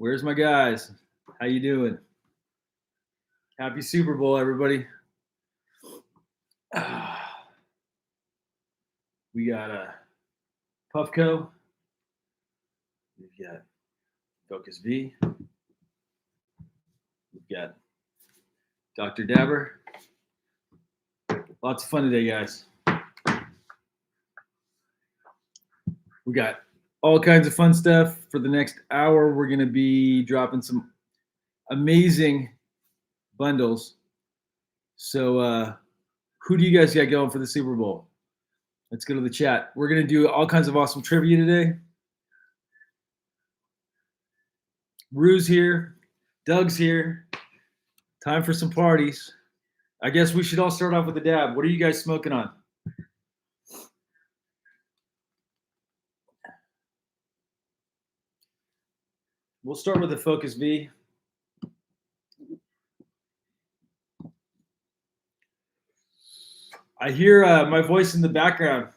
Where's my guys? How you doing? Happy Super Bowl, everybody. We got Puffco. We've got Focus V. We've got Dr. Dabber. Lots of fun today, guys. We got all kinds of fun stuff for the next hour. We're going to be dropping some amazing bundles. So who do you guys got going for the Super Bowl? Let's go to the chat. We're going to do all kinds of awesome trivia today. Rue's here. Doug's here. Time for some parties. I guess we should all start off with a dab. What are you guys smoking on? We'll start with the Focus V. I hear my voice in the background.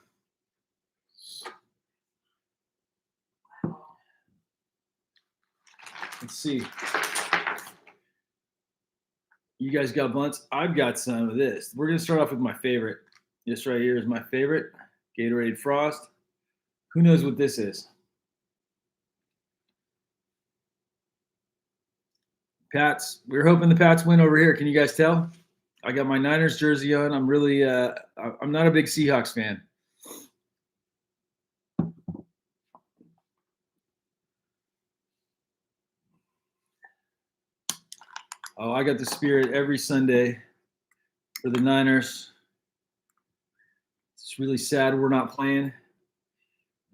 Let's see. You guys got blunts? I've got some of this. We're going to start off with my favorite. This right here is my favorite. Gatorade Frost. Who knows what this is? Pats. We're hoping the Pats win over here. Can you guys tell? I got my Niners jersey on. I'm really, I'm not a big Seahawks fan. Oh, I got the spirit every Sunday for the Niners. It's really sad we're not playing.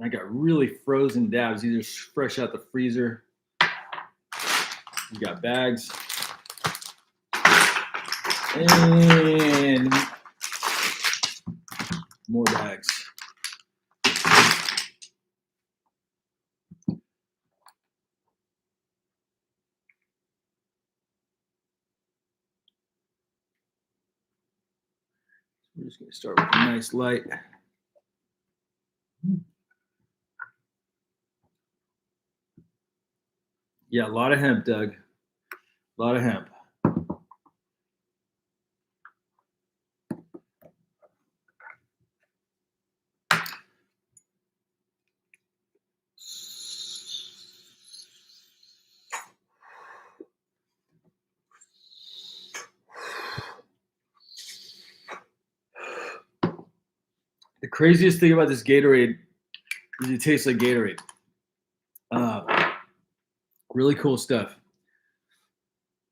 I got really frozen dabs. These are fresh out the freezer. We got bags. And more bags. We're just going to start with a nice light. Yeah, a lot of hemp, Doug. A lot of hemp. The craziest thing about this Gatorade is it tastes like Gatorade. Really cool stuff.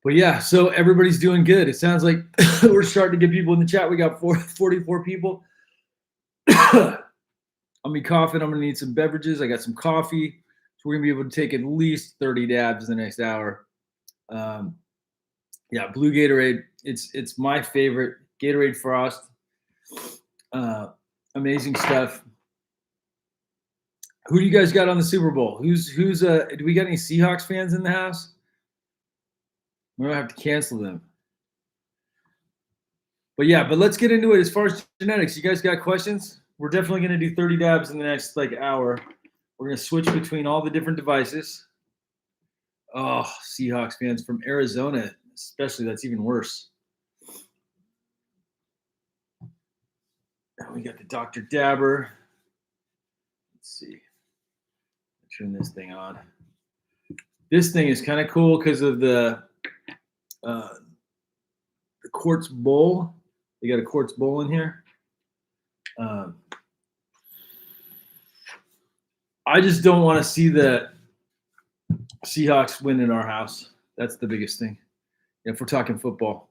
But yeah, so everybody's doing good. It sounds like we're starting to get people in the chat. We got 44 people. I'll be coughing. I'm going to need some beverages. I got some coffee. So we're going to be able to take at least 30 dabs in the next hour. Yeah, blue Gatorade. It's my favorite. Gatorade Frost. Amazing stuff. Who do you guys got on the Super Bowl? Do we got any Seahawks fans in the house? We don't have to cancel them. But yeah, let's get into it. As far as genetics, you guys got questions? We're definitely going to do 30 dabs in the next hour. We're going to switch between all the different devices. Oh, Seahawks fans from Arizona, especially, that's even worse. And we got the Dr. Dabber. Let's see. Turn this thing on. This thing is kind of cool because of the quartz bowl. They got a quartz bowl in here. I just don't want to see the Seahawks win in our house. That's the biggest thing, if we're talking football.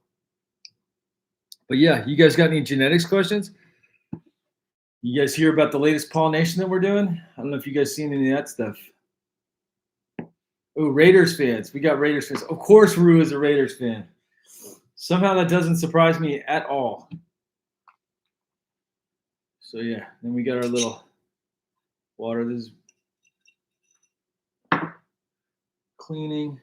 But yeah, you guys got any genetics questions? You guys hear about the latest pollination that we're doing? I don't know if you guys seen any of that stuff. Oh, Raiders fans. We got Raiders fans. Of course, Rue is a Raiders fan. Somehow that doesn't surprise me at all. So yeah, then we got our little water. This is cleaning.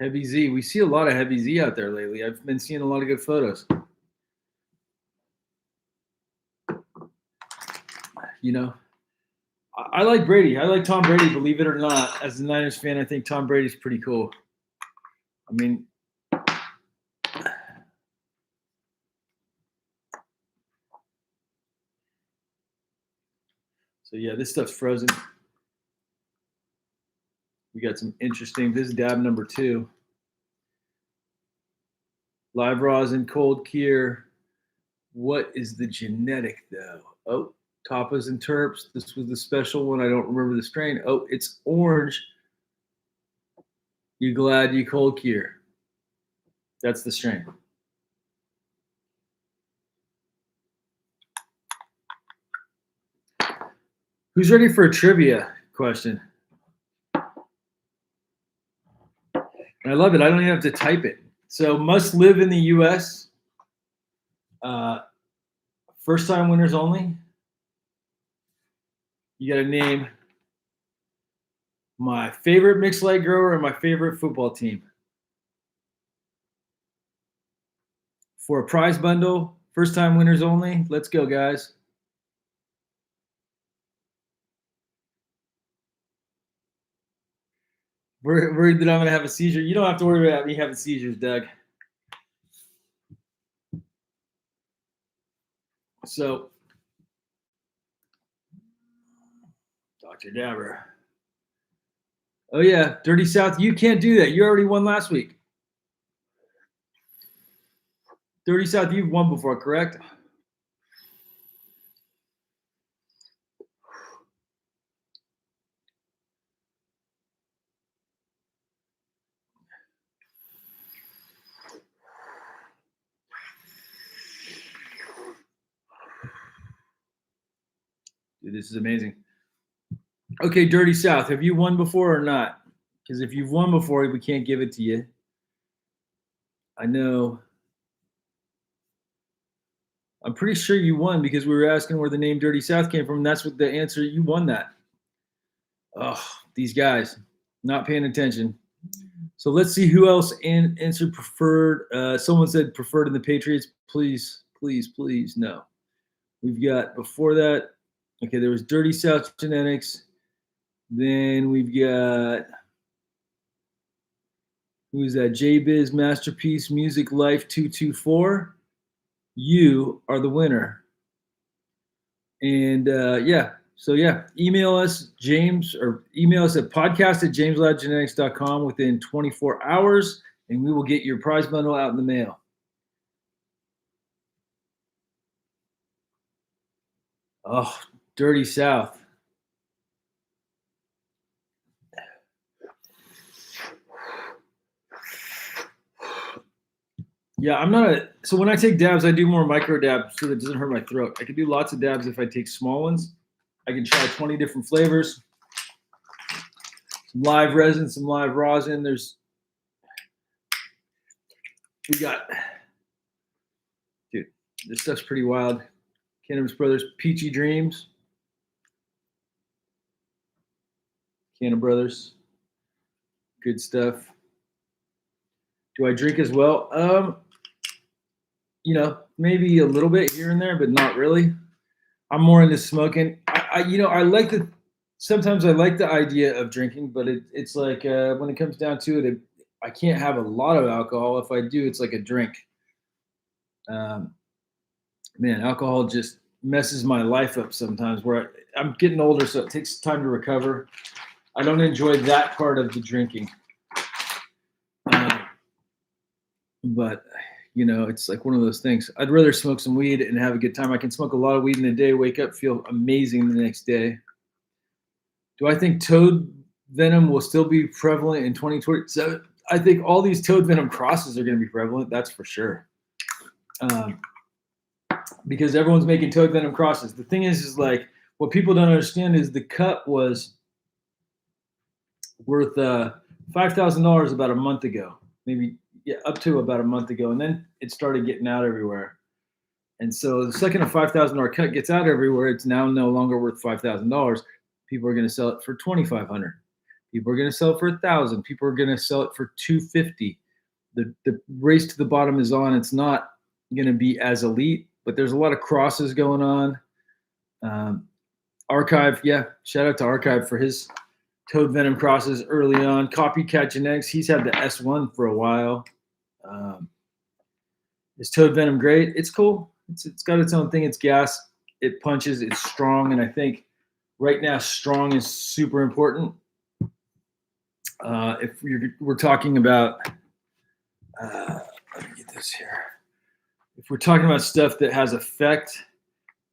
Heavy Z. We see a lot of Heavy Z out there lately. I've been seeing a lot of good photos. You know, I like Brady. I like Tom Brady, believe it or not. As a Niners fan, I think Tom Brady's pretty cool. I mean, so yeah, this stuff's frozen. We got some interesting. This is dab number 2. Live rosin, cold cure. What is the genetic though? Oh, tapas and terps. This was the special one. I don't remember the strain. Oh, it's orange. You glad you cold cure? That's the strain. Who's ready for a trivia question? I love it. I don't even have to type it. So must live in the U.S. First time winners only. You got to name my favorite mixed light grower and my favorite football team. For a prize bundle, first time winners only. Let's go, guys. Worried that I'm going to have a seizure. You don't have to worry about me having seizures, Doug. So, Dr. Dabber. Oh, yeah. Dirty South, you can't do that. You already won last week. Dirty South, you've won before, correct? Dude, this is amazing. Okay, Dirty South, have you won before or not? Because if you've won before, we can't give it to you. I know. I'm pretty sure you won because we were asking where the name Dirty South came from. And that's what the answer. You won that. Oh, these guys not paying attention. So let's see who else answered preferred. Someone said preferred in the Patriots. Please, please, please, no. We've got before that. Okay, there was Dirty South Genetics. Then we've got, who's that? JBiz Masterpiece Music Life 224. You are the winner. And yeah, so yeah, email us, James, or email us at podcast@jamesladgenetics.com within 24 hours, and we will get your prize bundle out in the mail. Oh, Dirty South. Yeah, I'm not a, so when I take dabs, I do more micro dabs so that it doesn't hurt my throat. I can do lots of dabs if I take small ones. I can try 20 different flavors. Some live resin, some live rosin. We got, dude, this stuff's pretty wild. Cannabis Brothers, Peachy Dreams. Canna Brothers, good stuff. Do I drink as well? You know, maybe a little bit here and there, but not really. I'm more into smoking. I like the. Sometimes I like the idea of drinking, but it's like when it comes down to it, I can't have a lot of alcohol. If I do, it's like a drink. Man, alcohol just messes my life up sometimes. Where I'm getting older, so it takes time to recover. I don't enjoy that part of the drinking. But you know, it's like one of those things. I'd rather smoke some weed and have a good time. I can smoke a lot of weed in a day, wake up, feel amazing the next day. Do I think toad venom will still be prevalent in 2027? I think all these toad venom crosses are going to be prevalent. That's for sure. Because everyone's making toad venom crosses. The thing is like what people don't understand is the cut was worth $5,000 about a month ago, maybe up to about a month ago, and then it started getting out everywhere. And so the second a $5,000 cut gets out everywhere, it's now no longer worth $5,000. People are going to sell it for $2,500. People are going to sell it for 1,000. People are going to sell it for 250. The race to the bottom is on. It's not going to be as elite, but there's a lot of crosses going on. Archive, yeah, shout out to Archive for his Toad Venom crosses early on. Copycat Genetics, he's had the S1 for a while. Is Toad Venom great? It's cool. It's got its own thing. It's gas. It punches. It's strong, and I think right now strong is super important. If we're talking about, let me get this here. If we're talking about stuff that has effect,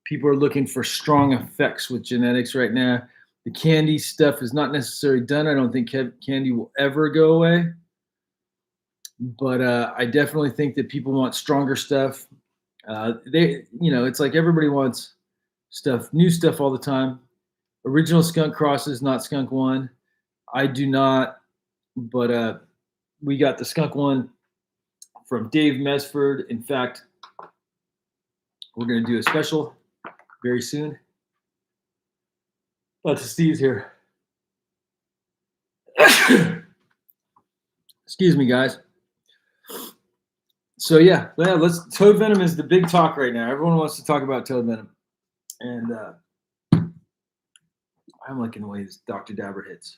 people are looking for strong effects with genetics right now. The candy stuff is not necessarily done. I don't think candy will ever go away. But I definitely think that people want stronger stuff. It's like everybody wants stuff, new stuff all the time. Original skunk crosses, not skunk one. I do not, but we got the skunk one from Dave Mesford. In fact, we're going to do a special very soon. Lots of Steve's here. Excuse me, guys. So yeah, Toad Venom is the big talk right now. Everyone wants to talk about Toad Venom, and I'm liking the way this Dr. Dabber hits.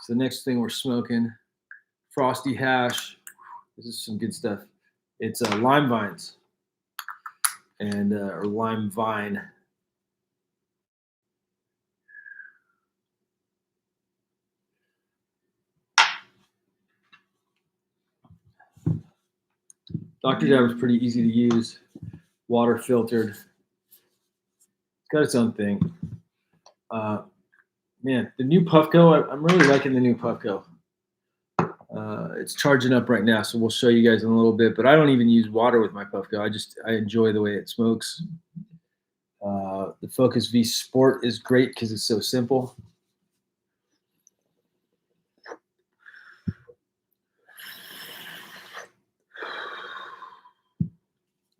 So the next thing we're smoking, Frosty Hash. This is some good stuff. It's lime vines and or lime vine. Dr. Dabber is pretty easy to use, water filtered. It's got its own thing. Man, the new Puffco, I'm really liking the new Puffco. It's charging up right now, so we'll show you guys in a little bit. But I don't even use water with my Puffco. I enjoy the way it smokes. The Focus V Sport is great because it's so simple.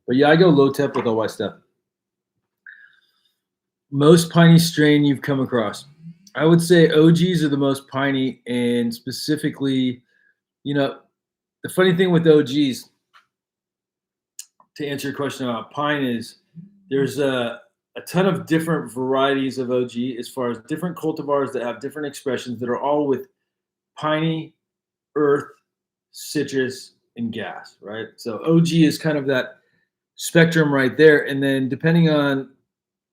But yeah, I go low temp with all my stuff. Most piney strain you've come across. I would say OGs are the most piney, and specifically, the funny thing with OGs, to answer your question about pine, is there's a ton of different varieties of OG as far as different cultivars that have different expressions that are all with piney, earth, citrus, and gas, right? So OG is kind of that spectrum right there. And then depending on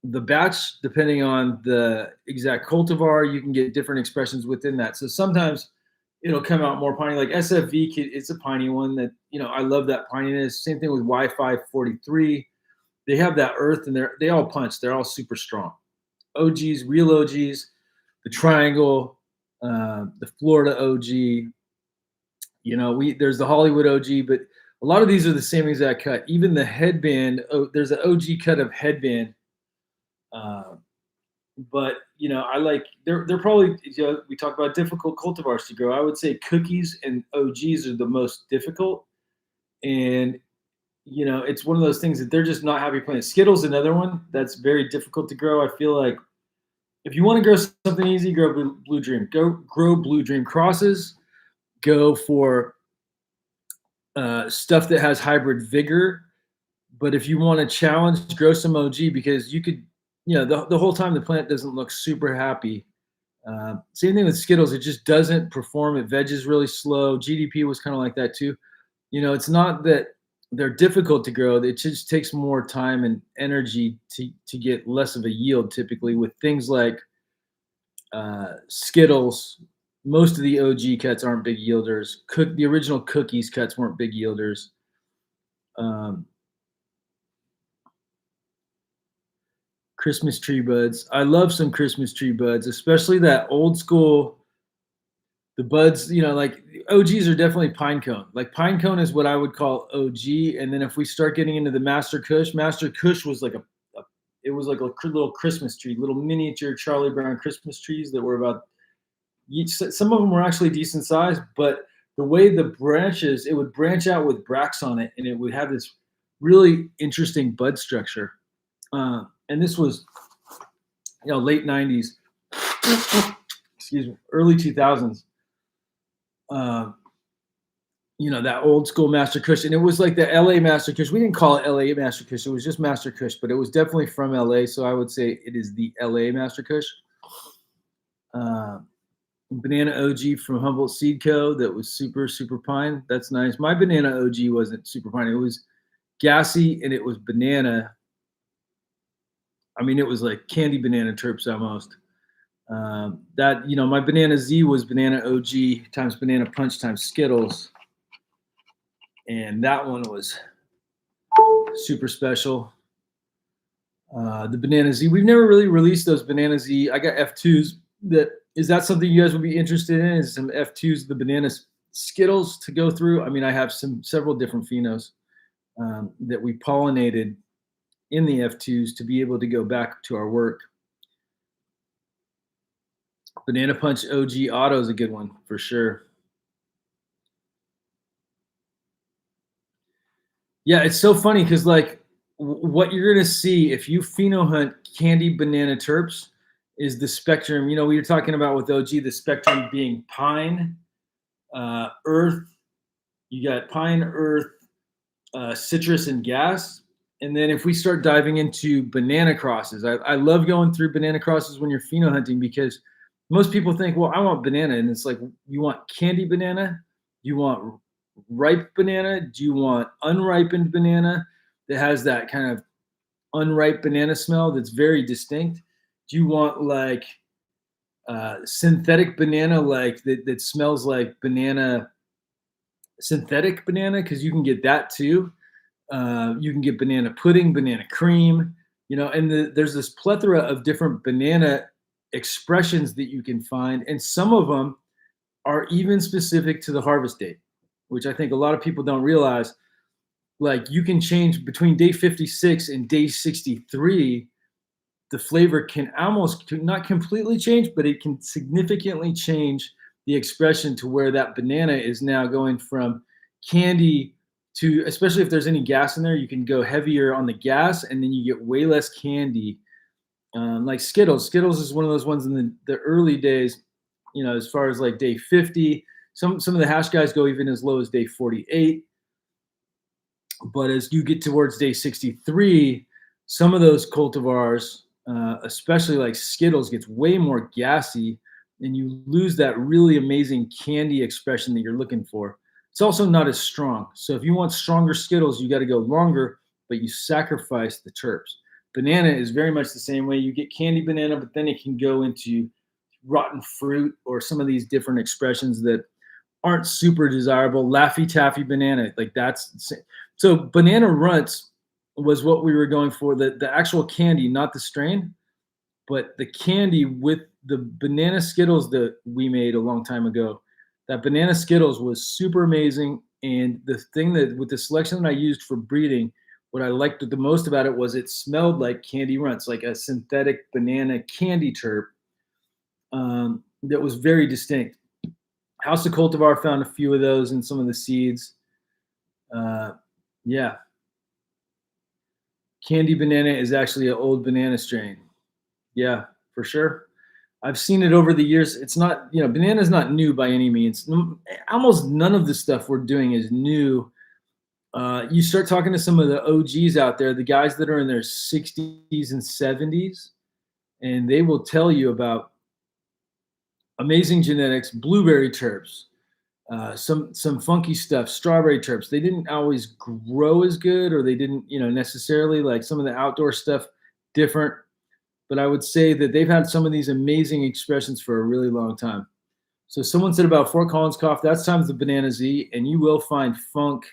the batch, depending on the exact cultivar, you can get different expressions within that. So sometimes it'll come out more piney, like SFV. It's a piney one that, I love that pininess. Same thing with Wi-Fi 43. They have that earth, and they all punch. They're all super strong. OGs, real OGs, the Triangle, the Florida OG. There's the Hollywood OG, but a lot of these are the same exact cut. Even the headband, there's an OG cut of headband. But I like they're probably, we talk about difficult cultivars to grow. I would say cookies and OGs are the most difficult, and it's one of those things that they're just not happy plants. Skittles, another one that's very difficult to grow. I feel like if you want to grow something easy, grow Blue Dream. Go grow Blue Dream crosses. Go for stuff that has hybrid vigor. But if you want to challenge, grow some OG, because you could, the whole time the plant doesn't look super happy. Same thing with Skittles. It just doesn't perform. It veges really slow. GDP was kind of like that too. It's not that they're difficult to grow. It just takes more time and energy to get less of a yield typically with things like Skittles. Most of the OG cuts aren't big yielders. The original Cookies cuts weren't big yielders. Christmas tree buds. I love some Christmas tree buds, especially that old school. The buds, like OGs are definitely pine cone. Like pine cone is what I would call OG. And then if we start getting into the Master Kush was like it was like a little Christmas tree, little miniature Charlie Brown Christmas trees that were about, some of them were actually decent size, but the way the branches, it would branch out with bracts on it, and it would have this really interesting bud structure. And this was, late 90s. excuse me, early 2000s. Uh, that old school Master Kush, and it was like the LA Master Kush. We didn't call it LA Master Kush; it was just Master Kush, but it was definitely from LA. So I would say it is the LA Master Kush. Banana OG from Humboldt Seed Co. That was super, super pine. That's nice. My banana OG wasn't super pine. It was gassy and it was banana. I mean, it was like candy banana terps almost. My banana Z was banana OG times banana punch times Skittles. And that one was super special. The banana Z, we've never really released those banana Z. I got F2s. Is that something you guys would be interested in? Is some F2s, the banana Skittles to go through? I mean, I have several different phenos that we pollinated in the F2s to be able to go back to our work. Banana Punch OG Auto is a good one for sure. Yeah, it's so funny because like what you're gonna see if you pheno hunt candy banana terps is the spectrum. We were talking about with OG, the spectrum being pine, earth. You got pine, earth, citrus, and gas. And then if we start diving into banana crosses, I love going through banana crosses when you're pheno hunting because most people think, well, I want banana. And it's like, you want candy banana? You want ripe banana? Do you want unripened banana that has that kind of unripe banana smell that's very distinct? Do you want like synthetic banana, like that smells like banana, synthetic banana? Because you can get that too. You can get banana pudding, banana cream, and there's this plethora of different banana expressions that you can find. And some of them are even specific to the harvest date, which I think a lot of people don't realize. Like you can change between day 56 and day 63. The flavor can almost not completely change, but it can significantly change the expression to where that banana is now going from candy to, especially if there's any gas in there, you can go heavier on the gas and then you get way less candy. Like Skittles. Skittles is one of those ones in the early days, as far as like day 50. Some of the hash guys go even as low as day 48. But as you get towards day 63, some of those cultivars, especially like Skittles, gets way more gassy and you lose that really amazing candy expression that you're looking for. It's also not as strong. So if you want stronger Skittles, you got to go longer, but you sacrifice the terps. Banana is very much the same way. You get candy banana, but then it can go into rotten fruit or some of these different expressions that aren't super desirable. Laffy Taffy banana, like that's so banana runts was what we were going for. The actual candy, not the strain, but the candy with the banana Skittles that we made a long time ago. That banana Skittles was super amazing. And the thing that with the selection that I used for breeding, what I liked the most about it was it smelled like candy runts, like a synthetic banana candy terp that was very distinct. House of Cultivar found a few of those in some of the seeds. Yeah. Candy banana is actually an old banana strain. Yeah, for sure. I've seen it over the years. It's not, banana is not new by any means. Almost none of the stuff we're doing is new. You start talking to some of the OGs out there, the guys that are in their 60s and 70s, and they will tell you about amazing genetics, blueberry terps, some funky stuff, strawberry terps. They didn't always grow as good, or they didn't, necessarily like some of the outdoor stuff different. But I would say that they've had some of these amazing expressions for a really long time. So someone said about Fort Collins cough, that's times the Banana Z, and you will find funk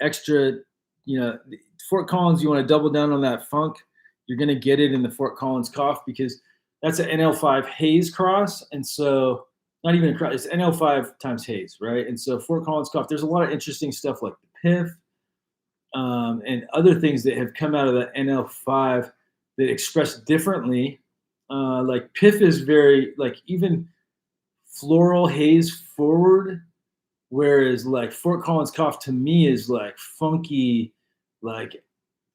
extra, Fort Collins, you want to double down on that funk, you're going to get it in the Fort Collins cough because that's an NL5 haze cross. And so not even a cross, it's NL5 times haze, right? And so Fort Collins cough, there's a lot of interesting stuff like the piff and other things that have come out of the NL5 that express differently. Like piff is very like even floral haze forward, whereas like Fort Collins cough to me is like funky, like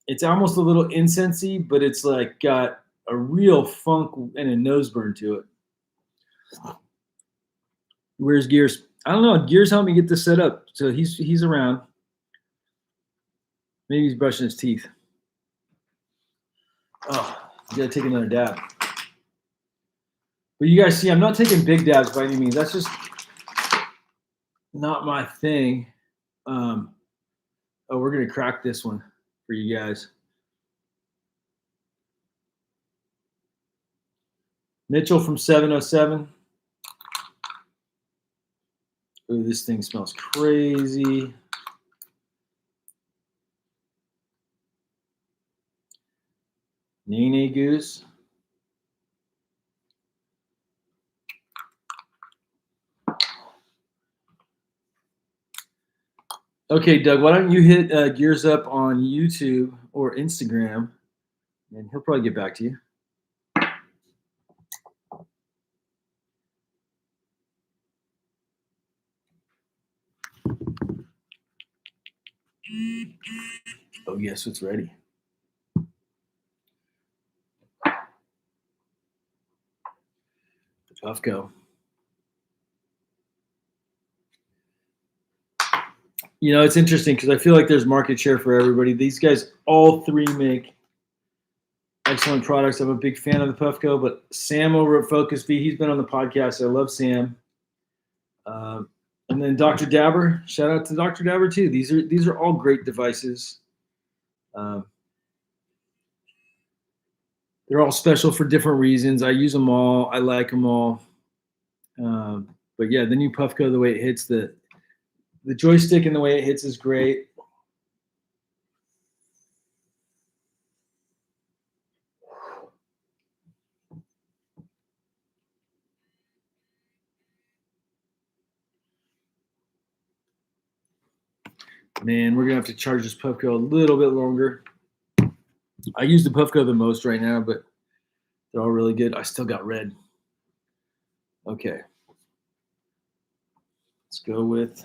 it's almost a little incensey, but it's like got a real funk and a nose burn to it. Where's Gears? I don't know. Gears helped me get this set up, so he's around. Maybe he's brushing his teeth. Oh, you gotta take another dab. But you guys see, I'm not taking big dabs by any means. That's just not my thing. Oh, we're gonna crack this one for you guys. Mitchell from 707. Ooh, this thing smells crazy. Nene Goose. Okay, Doug, why don't you hit Gears Up on YouTube or Instagram, and he'll probably get back to you. Oh, yes, it's ready. Puffco. You know, it's interesting because I feel like there's market share for everybody. These guys, all three make excellent products. I'm a big fan of the Puffco, but Sam over at Focus V, he's been on the podcast. I love Sam. And then Dr. Dabber, shout out to Dr. Dabber too. These are all great devices. They're all special for different reasons. I use them all. I like them all. But yeah, the new Puffco, the way it hits the joystick and the way it hits is great. Man, we're gonna have to charge this Puffco a little bit longer. I use the Puffco the most right now, but they're all really good. I still got red. Okay. Let's go with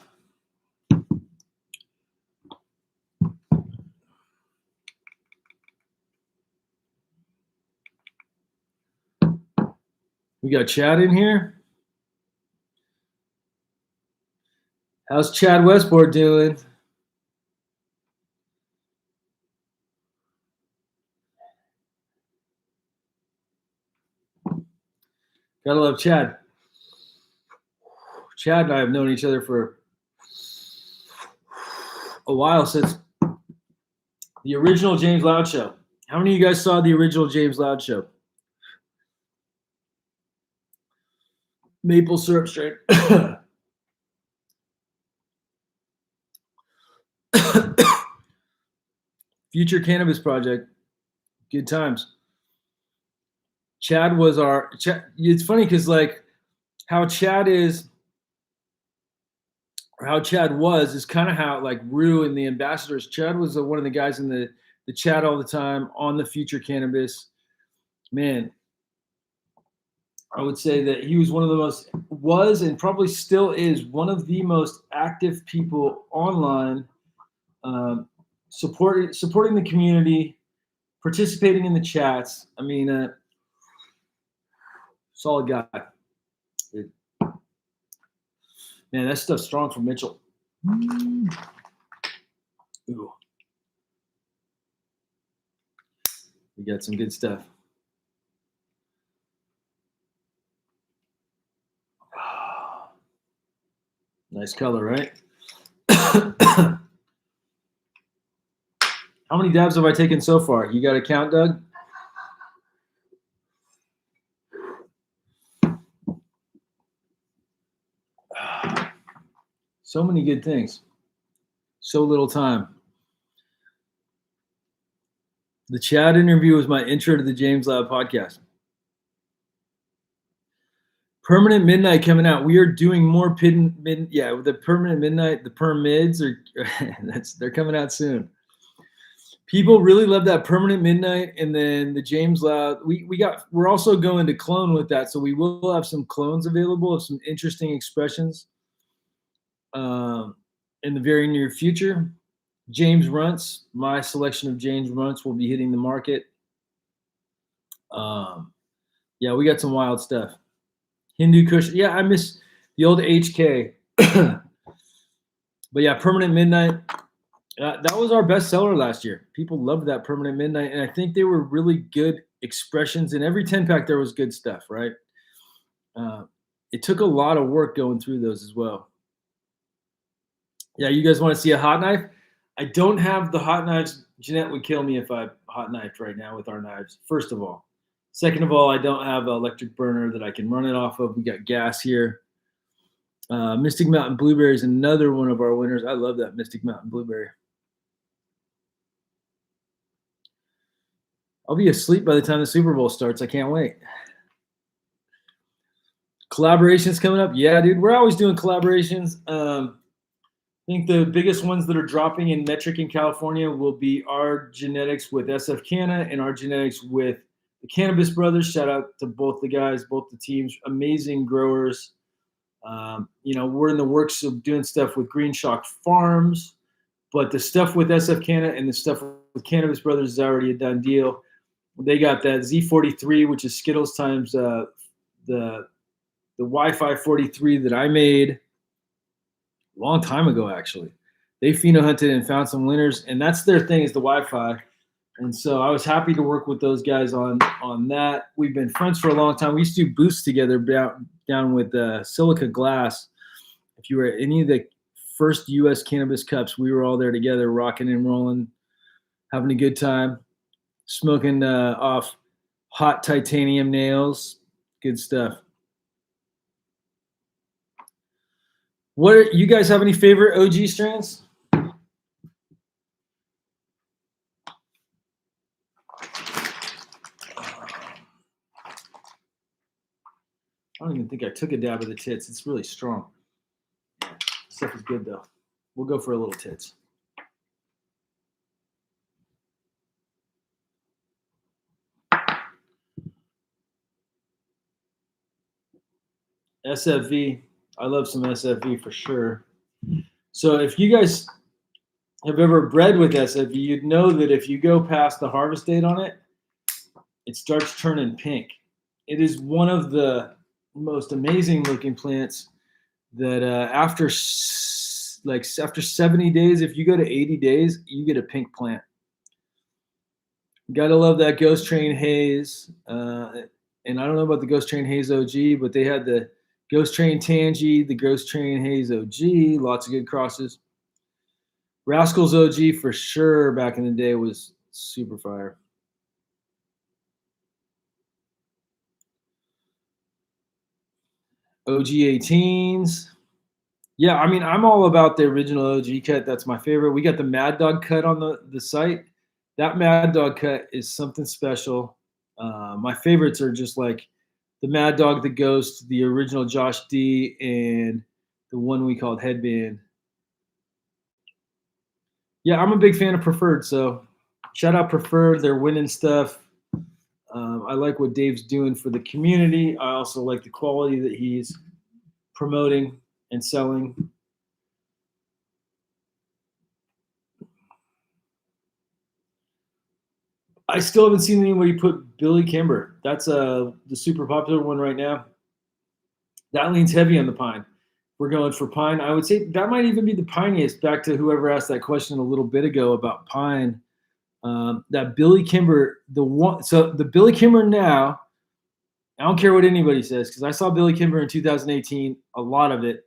we got Chad in here. How's Chad Westport doing? Gotta love Chad. Chad and I have known each other for a while, since the original James Loud Show. How many of you guys saw the original James Loud Show? Maple syrup strain. Future Cannabis Project. Good times. Chad was our. It's funny because like how Chad is, or how Chad was, is kind of how like Rue and the ambassadors. Chad was one of the guys in the chat all the time on the Future Cannabis. Man, I would say that he was one of the most, was and probably still is one of the most active people online, supporting the community, participating in the chats. I mean, solid guy. Man, that stuff's strong from Mitchell. Ooh. We got some good stuff. Nice color, right? How many dabs have I taken so far? You got a count, Doug? So many good things. So little time. The Chad interview was my intro to the James Loud podcast. Permanent Midnight coming out. We are doing more the Permanent Midnight, the Perm Mids are they're coming out soon. People really love that Permanent Midnight, and then the James Loud. We're also going to clone with that, so we will have some clones available of some interesting expressions in the very near future. James Runts, my selection of James Runts will be hitting the market. Yeah, we got some wild stuff. Hindu Kush. Yeah, I miss the old HK. But yeah, Permanent Midnight. That was our best seller last year. People loved that Permanent Midnight, and I think they were really good expressions. In every 10-pack, there was good stuff, right? It took a lot of work going through those as well. Yeah, you guys want to see a hot knife? I don't have the hot knives. Jeanette would kill me if I hot knifed right now with our knives, first of all. Second of all, I don't have an electric burner that I can run it off of. We got gas here. Mystic Mountain Blueberry is another one of our winners. I love that Mystic Mountain Blueberry. I'll be asleep by the time the Super Bowl starts. I can't wait. Collaborations coming up. Yeah, dude, we're always doing collaborations. I think the biggest ones that are dropping in metric in California will be our genetics with SF Canna and our genetics with the Cannabis Brothers. Shout out to both the guys, both the teams, amazing growers. We're in the works of doing stuff with Green Shock Farms, but the stuff with SF Canna and the stuff with Cannabis Brothers is already a done deal. They got that Z43, which is Skittles times the Wi-Fi 43 that I made a long time ago, actually. They pheno hunted and found some winners, and that's their thing, is the Wi-Fi. And so I was happy to work with those guys on that. We've been friends for a long time. We used to do booths together down with Silica Glass. If you were at any of the first U.S. Cannabis Cups, we were all there together, rocking and rolling, having a good time, smoking off hot titanium nails. Good stuff. You guys have any favorite OG strands? I don't even think I took a dab of the tits. It's really strong. Stuff is good though. We'll go for a little tits. SFV. I love some SFV for sure. So if you guys have ever bred with SFV, you'd know that if you go past the harvest date on it, it starts turning pink. It is one of the most amazing looking plants that after 70 days, if you go to 80 days, you get a pink plant. Gotta love that Ghost Train Haze. And I don't know about the Ghost Train Haze OG, but they had the Ghost Train Tangy, the Ghost Train Haze OG, lots of good crosses. Rascals OG for sure back in the day was super fire. OG 18s. Yeah, I mean, I'm all about the original OG cut. That's my favorite. We got the Mad Dog cut on the site. That Mad Dog cut is something special. My favorites are just like the Mad Dog, the Ghost, the original Josh D, and the one we called Headband. Yeah, I'm a big fan of Preferred, so shout out Preferred. They're winning stuff. I like what Dave's doing for the community. I also like the quality that he's promoting and selling. I still haven't seen anybody put Billy Kimber. That's the super popular one right now. That leans heavy on the pine. We're going for pine. I would say that might even be the piniest, back to whoever asked that question a little bit ago about pine. That Billy Kimber, the Billy Kimber now, I don't care what anybody says, because I saw Billy Kimber in 2018, a lot of it.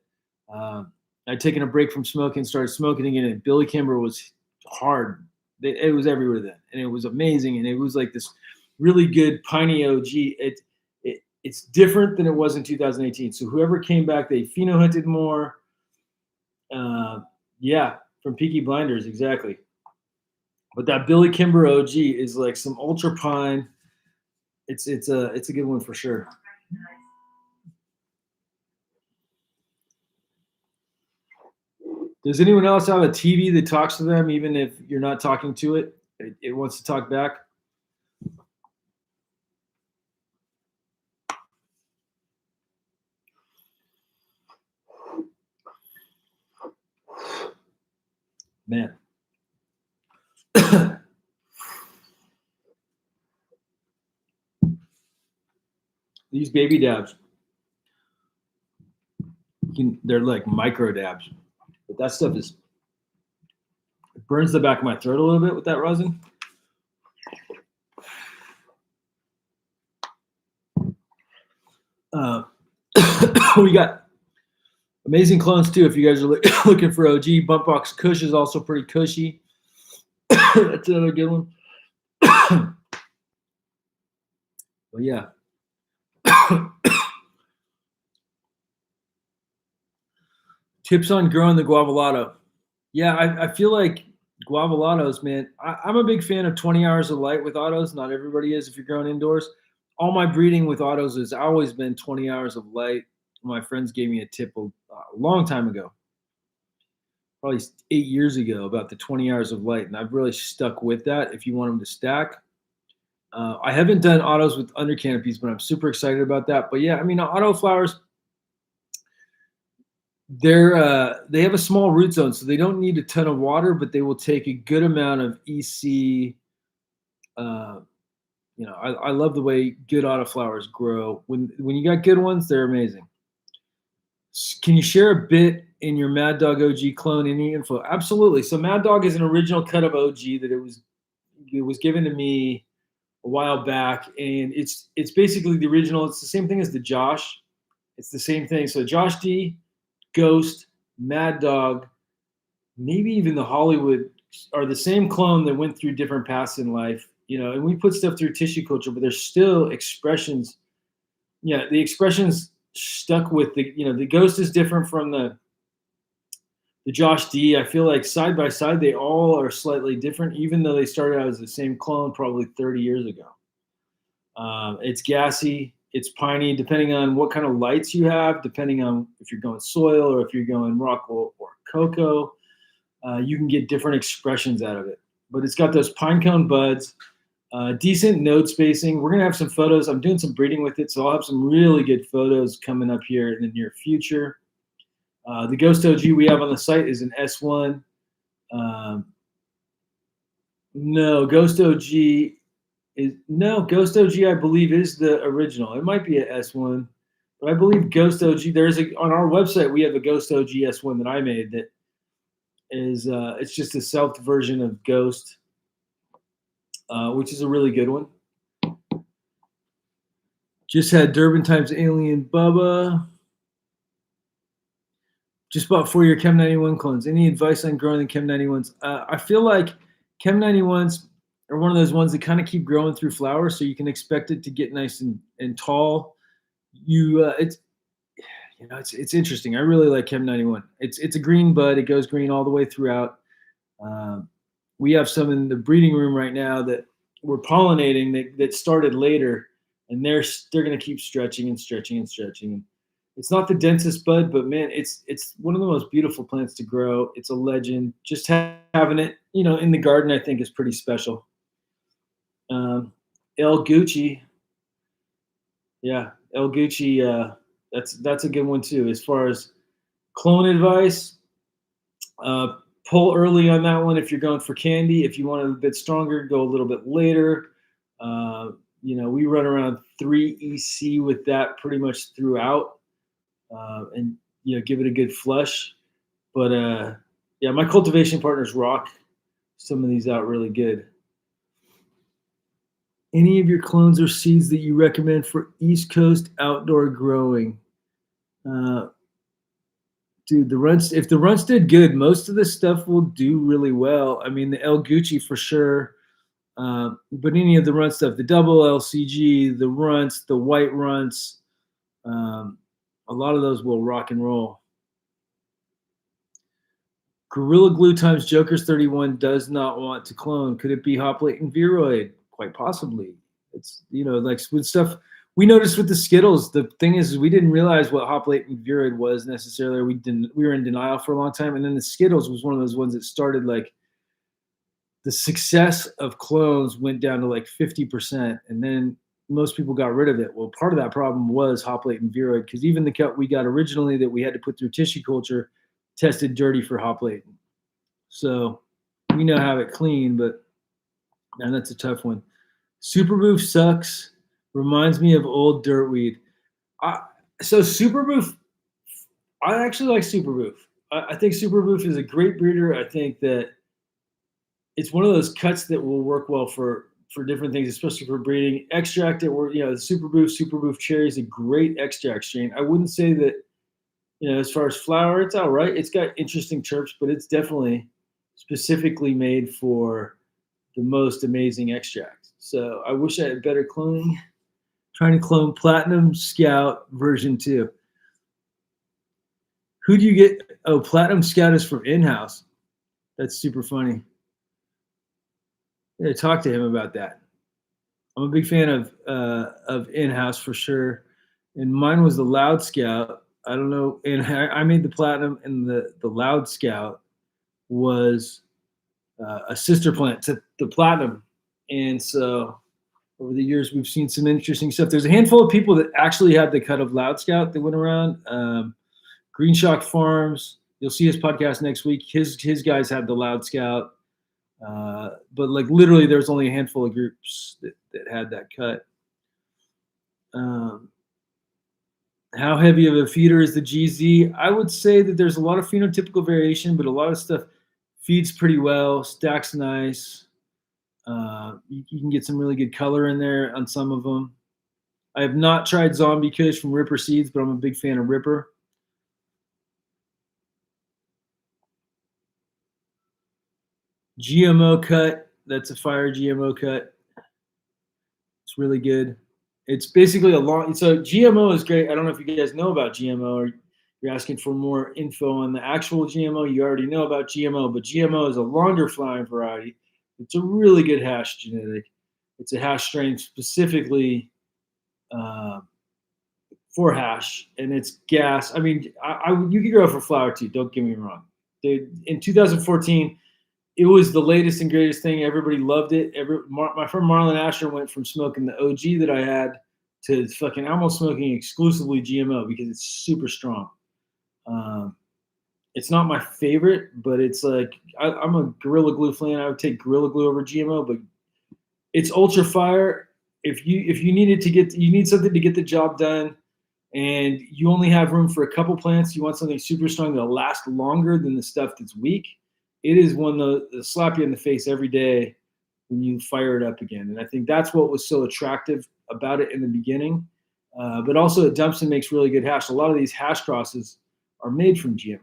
I'd taken a break from smoking, started smoking again, and Billy Kimber was hard. It was everywhere then, and it was amazing, and it was like this really good piney OG. It's different than it was in 2018. So whoever came back, they pheno hunted more. Yeah, from Peaky Blinders, exactly. But that Billy Kimber OG is like some ultra pine. It's a good one for sure. Does anyone else have a TV that talks to them, even if you're not talking to it? It wants to talk back. Man. These baby dabs. they're like micro dabs, but that stuff it burns the back of my throat a little bit with that rosin. We got amazing clones too. If you guys are looking for OG, Bumpbox Kush is also pretty cushy. That's another good one. But yeah. Tips on growing the guavolato. Yeah, I feel like guavolatos, man. I'm a big fan of 20 hours of light with autos. Not everybody is if you're growing indoors. All my breeding with autos has always been 20 hours of light. My friends gave me a tip a long time ago, probably 8 years ago, about the 20 hours of light. And I've really stuck with that if you want them to stack. I haven't done autos with under canopies, but I'm super excited about that. But yeah, I mean, Autoflowers, they have a small root zone, so they don't need a ton of water, but they will take a good amount of EC. I love the way good autoflowers grow. When you got good ones, they're amazing. Can you share a bit in your Mad Dog OG clone? Any info? Absolutely. So Mad Dog is an original cut of OG that it was given to me a while back, and it's basically the original. It's the same thing as the Josh. It's the same thing. So Josh D, Ghost, Mad Dog, maybe even the Hollywood are the same clone that went through different paths in life, and we put stuff through tissue culture, but there's still expressions. Yeah, the expressions stuck with the Ghost is different from the Josh D. I feel like side by side, they all are slightly different, even though they started out as the same clone probably 30 years ago. It's gassy. It's piney, depending on what kind of lights you have, depending on if you're going soil or if you're going rock or cocoa. You can get different expressions out of it. But it's got those pine cone buds, decent node spacing. We're going to have some photos. I'm doing some breeding with it, so I'll have some really good photos coming up here in the near future. The Ghost OG we have on the site is an S1. No, Ghost OG Ghost OG, I believe, is the original. It might be a S1, but I believe Ghost OG. On our website, we have a Ghost OG S1 that I made that is it's just a self version of Ghost, which is a really good one. Just had Durban times Alien Bubba. Just bought 4-year Chem 91 clones. Any advice on growing the Chem 91s? I feel like Chem 91s are one of those ones that kind of keep growing through flowers, so you can expect it to get nice and tall. It's interesting. I really like Chem 91. It's a green bud. It goes green all the way throughout. We have some in the breeding room right now that we're pollinating that started later, and they're going to keep stretching and stretching and stretching. It's not the densest bud, but man, it's one of the most beautiful plants to grow. It's a legend. Just having it, in the garden, I think is pretty special. El Gucci, yeah, El Gucci. That's a good one too. As far as clone advice, pull early on that one if you're going for candy. If you want it a bit stronger, go a little bit later. We run around 3 EC with that pretty much throughout. And give it a good flush. But my cultivation partners rock some of these out really good. Any of your clones or seeds that you recommend for East Coast outdoor growing? Dude, if the runts did good, most of this stuff will do really well. I mean, the El Gucci for sure. But any of the runt stuff, the double LCG, the runts, the white runts, a lot of those will rock and roll. Gorilla Glue times Joker's 31 does not want to clone. Could it be hop latent viroid? Quite possibly. It's, like with stuff we noticed with the Skittles. The thing is we didn't realize what hop latent viroid was necessarily. We were in denial for a long time. And then the Skittles was one of those ones that started like the success of clones went down to like 50%. And then most people got rid of it. Well, part of that problem was hop latent viroid, because even the cut we got originally that we had to put through tissue culture tested dirty for hop latent. So we now have it clean, but man, that's a tough one. Supermove sucks. Reminds me of old dirtweed. So Supermove, I actually like Superboof. I think Superboof is a great breeder. I think that it's one of those cuts that will work well for different things, especially for breeding. Extract it, where the Superboof cherry is a great extract strain. I wouldn't say that as far as flower, it's all right. It's got interesting terps, but it's definitely specifically made for the most amazing extracts. So I wish I had better cloning. Trying to clone Platinum Scout version 2. Who do you get? Oh, Platinum Scout is from in-house. That's super funny. Yeah, talk to him about that. I'm a big fan of in-house for sure. And mine was the Loud Scout. I don't know. And I made the Platinum, and the Loud Scout was a sister plant to the Platinum. And so over the years, we've seen some interesting stuff. There's a handful of people that actually had the cut of Loud Scout that went around. Green Shock Farms. You'll see his podcast next week. His guys had the Loud Scout. But like literally, there's only a handful of groups that had that cut. How heavy of a feeder is the GZ? I would say that there's a lot of phenotypical variation, but a lot of stuff feeds pretty well, stacks nice. You can get some really good color in there on some of them. I have not tried Zombie Kush from Ripper Seeds, but I'm a big fan of Ripper. GMO cut. That's a fire GMO cut. It's really good. It's basically so GMO is great. I don't know if you guys know about GMO, or you're asking for more info on the actual GMO. You already know about GMO, but GMO is a longer flowering variety. It's a really good hash genetic. It's a hash strain specifically for hash, and it's gas. I mean, you could grow it for flower too. Don't get me wrong. In 2014, it was the latest and greatest thing. Everybody loved it. My friend Marlon Asher went from smoking the OG that I had to fucking almost smoking exclusively GMO because it's super strong. It's not my favorite, but it's like I'm a Gorilla Glue fan. I would take Gorilla Glue over GMO, but it's ultra fire. If you need something to get the job done, and you only have room for a couple plants, you want something super strong that'll last longer than the stuff that's weak. It is one that'll slap you in the face every day when you fire it up again. And I think that's what was so attractive about it in the beginning. But also it dumps and makes really good hash. A lot of these hash crosses are made from GMO.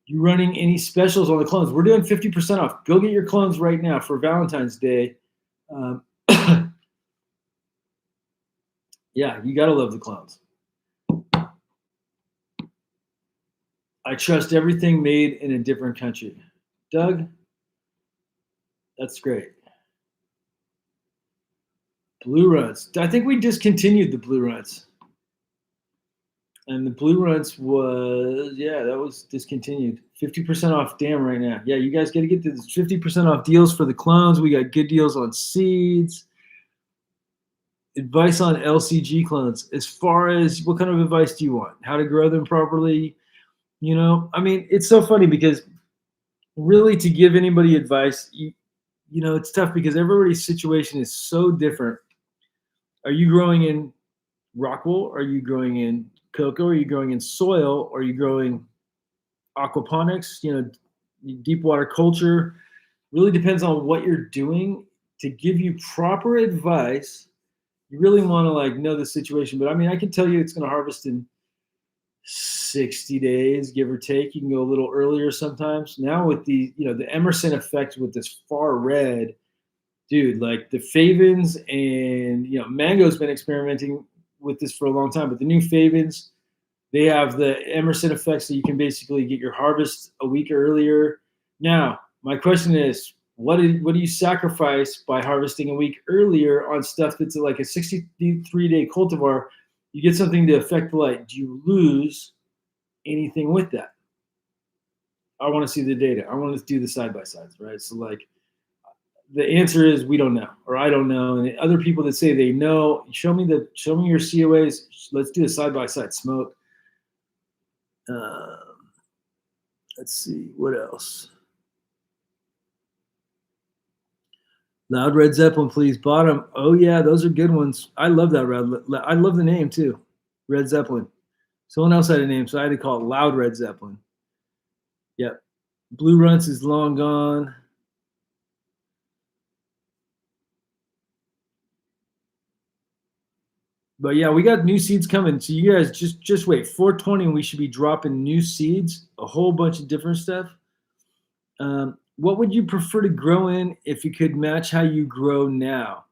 You running any specials on the clones? We're doing 50% off. Go get your clones right now for Valentine's Day. Yeah, you got to love the clones. I trust everything made in a different country. Doug, that's great. Blue Runs. I think we discontinued the Blue Runs. And the Blue Runs that was discontinued. 50% off damn right now. Yeah, you guys got to get this 50% off deals for the clones. We got good deals on seeds. Advice on LCG clones. As far as what kind of advice do you want? How to grow them properly? I mean, it's so funny because really to give anybody advice, it's tough because everybody's situation is so different. Are you growing in rock wool? Are you growing in cocoa? Are you growing in soil? Are you growing aquaponics? Deep water culture? Really depends on what you're doing. To give you proper advice, you really want to know the situation. But I mean, I can tell you it's going to harvest in 60 days, give or take. You can go a little earlier sometimes. Now with the Emerson effect with this far red, dude, like the Favens and Mango's been experimenting with this for a long time, but the new Favens, they have the Emerson effect, so you can basically get your harvest a week earlier. Now, my question is, what do you sacrifice by harvesting a week earlier on stuff that's like a 63-day cultivar? You get something to affect the light. Do you lose anything with that? I want to see the data. I want to do the side-by-sides, right? So the answer is we don't know, or I don't know. And other people that say they know, show me your COAs. Let's do a side-by-side smoke. Let's see, what else? Loud Red Zeppelin, please. Bottom. Oh yeah, those are good ones. I love that red. I love the name too, Red Zeppelin. Someone else had a name, so I had to call it Loud Red Zeppelin. Yep. Blue Runts is long gone. But yeah, we got new seeds coming. So you guys just wait. 420, we should be dropping new seeds, a whole bunch of different stuff. What would you prefer to grow in if you could match how you grow now?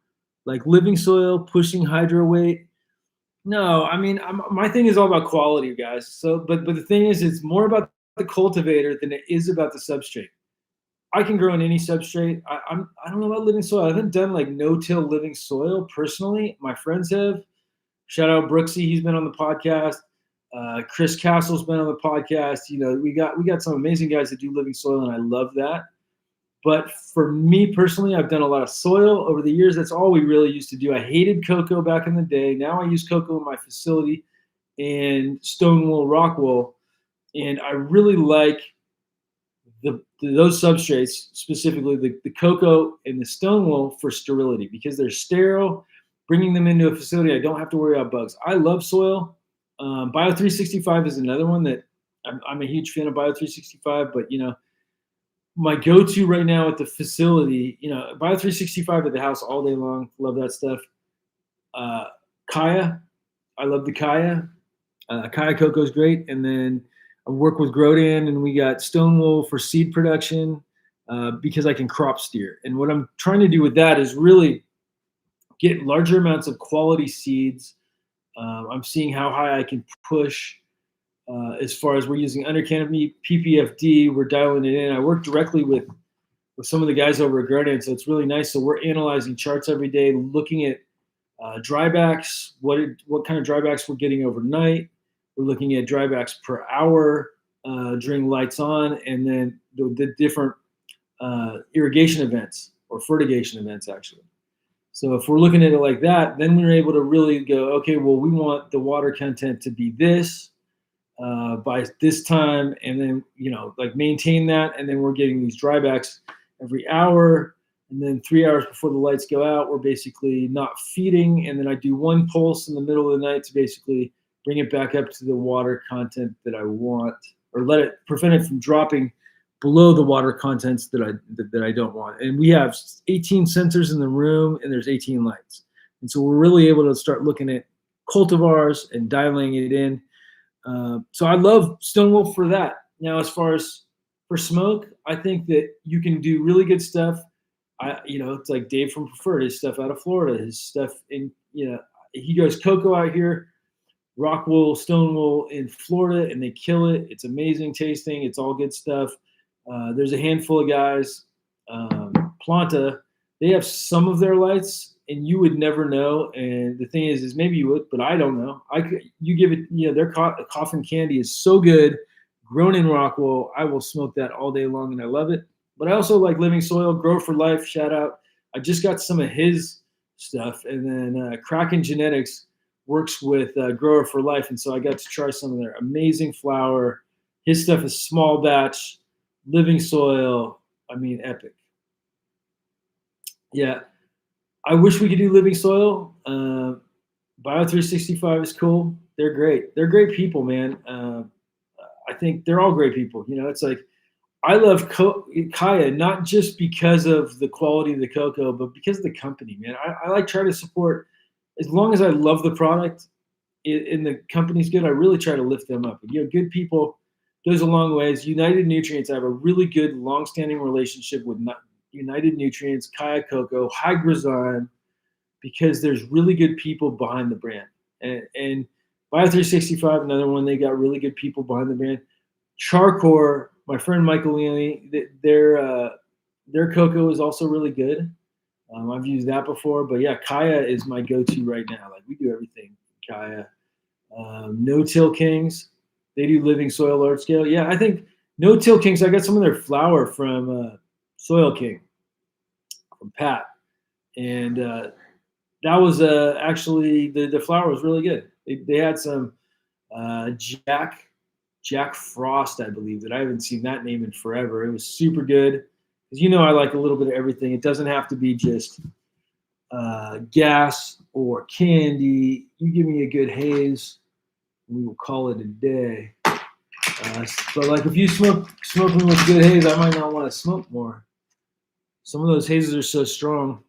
Like living soil, pushing hydro weight? No, I mean, my thing is all about quality, guys. So, but the thing is, it's more about the cultivator than it is about the substrate. I can grow in any substrate. I don't know about living soil. I haven't done like no-till living soil personally. My friends have. Shout out Brooksy, he's been on the podcast. Chris Castle's been on the podcast. You know, we got some amazing guys that do living soil, and I love that. But for me personally, I've done a lot of soil over the years. That's all we really used to do. I hated cocoa back in the day. Now I use cocoa in my facility and stone wool, rock wool, and I really like those substrates, specifically the cocoa and the stone wool for sterility because they're sterile. Bringing them into a facility, I don't have to worry about bugs. I love soil. Bio 365 is another one that I'm a huge fan of Bio 365, but you know, my go-to right now at the facility, you know, Bio 365 at the house all day long. Love that stuff. Kaya, I love the Kaya. Kaya cocoa is great. And then I work with Grodan, and we got Stonewool for seed production because I can crop steer. And what I'm trying to do with that is really get larger amounts of quality seeds. I'm seeing how high I can push as far as we're using under canopy PPFD. We're dialing it in. I work directly with some of the guys over at Grodan, so it's really nice. So we're analyzing charts every day, looking at drybacks, what kind of drybacks we're getting overnight. We're looking at drybacks per hour during lights on, and then the different irrigation events or fertigation events, actually. So if we're looking at it like that, then we're able to really go, okay, well, we want the water content to be this by this time, and then, you know, like maintain that. And then we're getting these drybacks every hour. And then 3 hours before the lights go out, we're basically not feeding. And then I do one pulse in the middle of the night to basically bring it back up to the water content that I want, or prevent it from dropping below the water contents that I don't want. And we have 18 sensors in the room, and there's 18 lights. And so we're really able to start looking at cultivars and dialing it in. So I love Stonewool for that. Now, as far as for smoke, I think that you can do really good stuff. It's like Dave from Preferred, his stuff out of Florida, his stuff he goes cocoa out here, rock wool, stone wool in Florida, and they kill it. It's amazing tasting. It's all good stuff. There's a handful of guys, Planta, they have some of their lights, and you would never know. And the thing is maybe you would, but I don't know. You give it, their coffin candy is so good, grown in rock wool. I will smoke that all day long, and I love it. But I also like Living Soil, Grow for Life, shout out. I just got some of his stuff, and then Kraken Genetics works with Grower for Life, and so I got to try some of their amazing flower. His stuff is small batch. Living Soil, I mean, epic. Yeah, I wish we could do Living Soil. Bio 365 is cool. They're great. They're great people, man. I think they're all great people. It's like I love Kaya not just because of the quality of the cocoa, but because of the company, man. I like try to support, as long as I love the product and the company's good, I really try to lift them up. Good people goes a long ways. United Nutrients, I have a really good, long-standing relationship with United Nutrients, Kaya Cocoa, Hygrazon, because there's really good people behind the brand. And Bio 365, another one, they got really good people behind the brand. Charcor, my friend Michael Leone, their cocoa is also really good. I've used that before, but yeah, Kaya is my go-to right now. Like we do everything, Kaya. No-Till Kings, they do Living Soil large scale. Yeah, I think No-Till Kings, I got some of their flour from Soil King, from Pat. And that was actually, the flour was really good. They had some Jack Frost, I believe, that I haven't seen that name in forever. It was super good. Because I like a little bit of everything. It doesn't have to be just gas or candy. You give me a good haze, we will call it a day. But like if you smoking with good haze, I might not want to smoke more. Some of those hazes are so strong.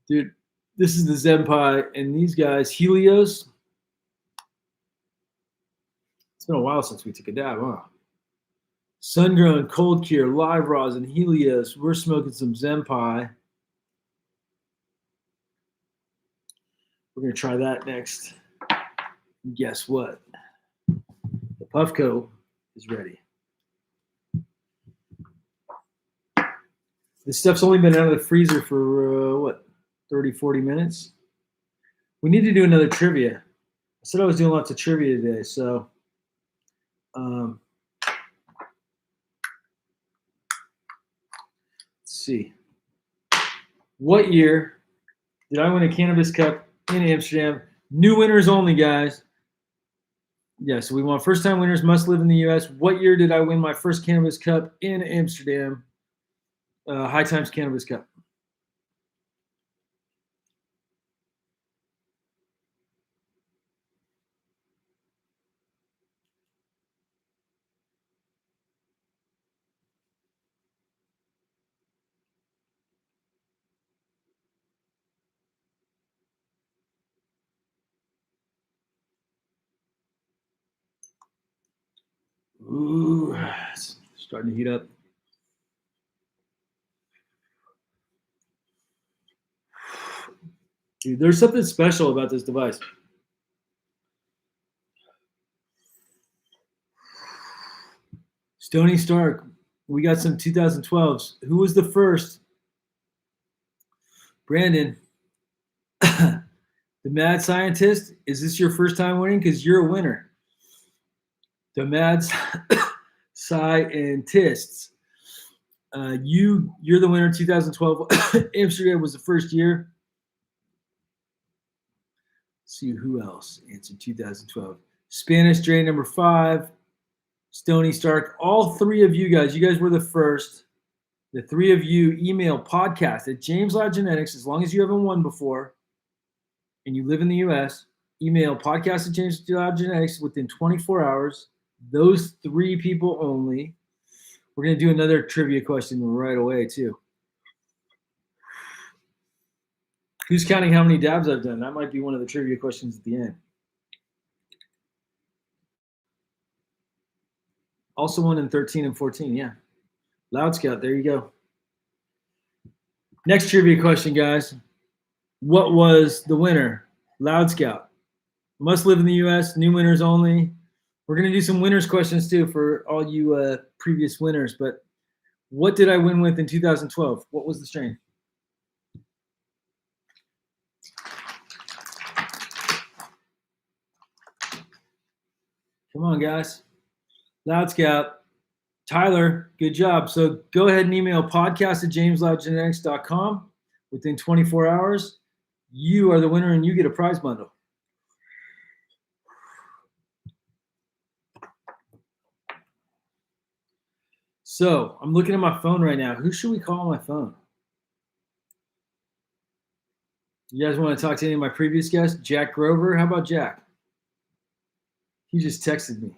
Dude, this is the Zenpai, and these guys, Helios. It's been a while since we took a dab, huh? Sun-grown, cold cure, live rosin, Helios. We're smoking some Zenpai. We're going to try that next. And guess what? The Puffco is ready. This stuff's only been out of the freezer for, 30, 40 minutes? We need to do another trivia. I said I was doing lots of trivia today, so let's see. What year did I win a cannabis cup in Amsterdam? New winners only, guys. Yeah, so we want first-time winners, must live in the U.S. What year did I win my first cannabis cup in Amsterdam? High Times Cannabis Cup. Ooh, it's starting to heat up. Dude, there's something special about this device. Stony Stark, we got some 2012s. Who was the first? Brandon, the mad scientist. Is this your first time winning? Because you're a winner. The mad scientists. You're the winner 2012. Amsterdam was the first year. Let's see who else answered 2012. Spanish Dre number 5. Stony Stark. All three of you guys were the first. The three of you email podcast at James Lab Genetics, as long as you haven't won before and you live in the US, email podcast at James Lab Genetics within 24 hours. Those 3 people only. We're going to do another trivia question right away, too. Who's counting how many dabs I've done? That might be one of the trivia questions at the end. Also won in 13 and 14, yeah. Loud Scout, there you go. Next trivia question, guys. What was the winner? Loud Scout. Must live in the U.S., new winners only. We're going to do some winners questions, too, for all you previous winners. But what did I win with in 2012? What was the strain? Come on, guys. Loud Scout. Tyler, good job. So go ahead and email podcast at jameslabgenetics.com within 24 hours. You are the winner and you get a prize bundle. So I'm looking at my phone right now. Who should we call on my phone? You guys want to talk to any of my previous guests? Jack Grover? How about Jack? He just texted me.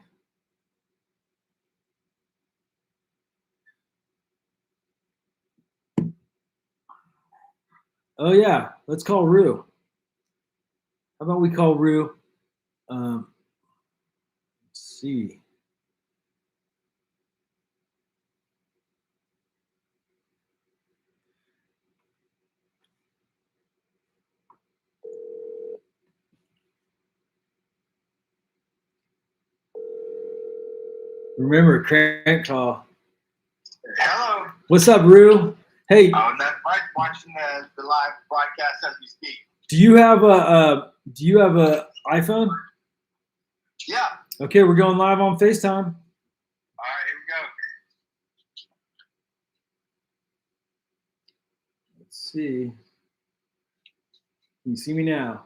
Oh, yeah. Let's call Rue. How about we call Rue? Let's see. Remember, crank call. Hello. What's up, Rue? Hey. I'm not watching the live broadcast as we speak. Do you have a iPhone? Yeah. Okay, we're going live on FaceTime. All right, here we go. Let's see. Can you see me now?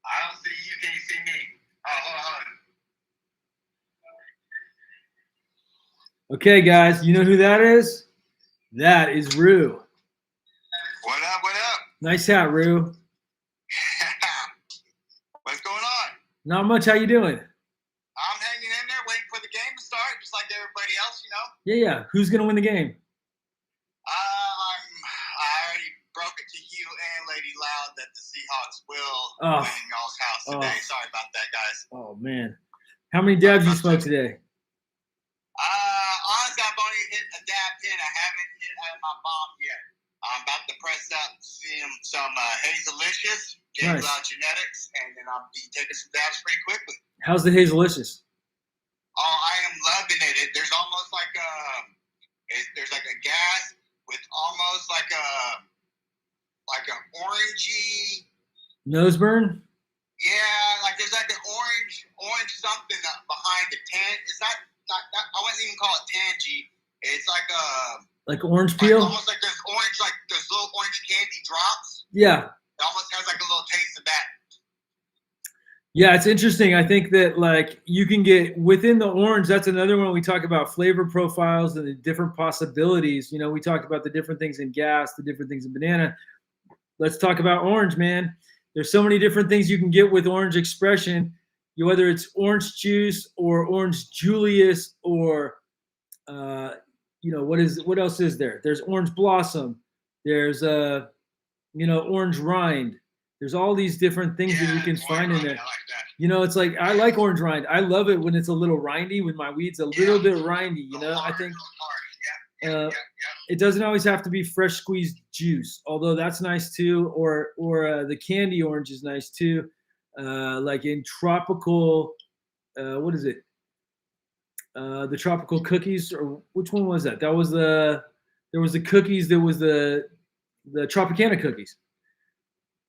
I don't see you. Can you see me? Oh, hold on. Okay, guys, you know who that is? That is Rue. What up? What up? Nice hat, Rue. What's going on? Not much. How you doing? Yeah. Who's gonna win the game? I already broke it to you and Lady Loud that the Seahawks will win in y'all's house today. Sorry about that, guys. Oh man, how many dabs you smoked today? Honestly, I've only hit a dab in. I haven't hit my bomb yet. I'm about to press up some Hazelicious, James Loud Genetics, and then I'll be taking some dabs pretty quickly. How's the Hazelicious? Oh, I am loving it. There's almost like there's like a gas with almost like an orangey nose burn. Yeah, like there's like an orange something behind the tan. It's not I wouldn't even call it tangy. It's like orange peel. Almost like there's orange, like there's little orange candy drops. Yeah. It almost has like a little taste of that. Yeah, it's interesting. I think that like you can get within the orange. That's another one we talk about flavor profiles and the different possibilities. You know, we talked about the different things in gas, the different things in banana. Let's talk about orange, man. There's so many different things you can get with orange expression. Whether it's orange juice or orange Julius or what else is there? There's orange blossom. There's orange rind. There's all these different things that you can find in there. I like that. You know, it's like I like orange rind. I love it when it's a little rindy, when my weed's a little bit rindy. You know, I think it doesn't always have to be fresh squeezed juice, although that's nice too. Or the candy orange is nice too. Like in tropical, what is it? The tropical cookies, or which one was that? There was the cookies. There was the Tropicana cookies.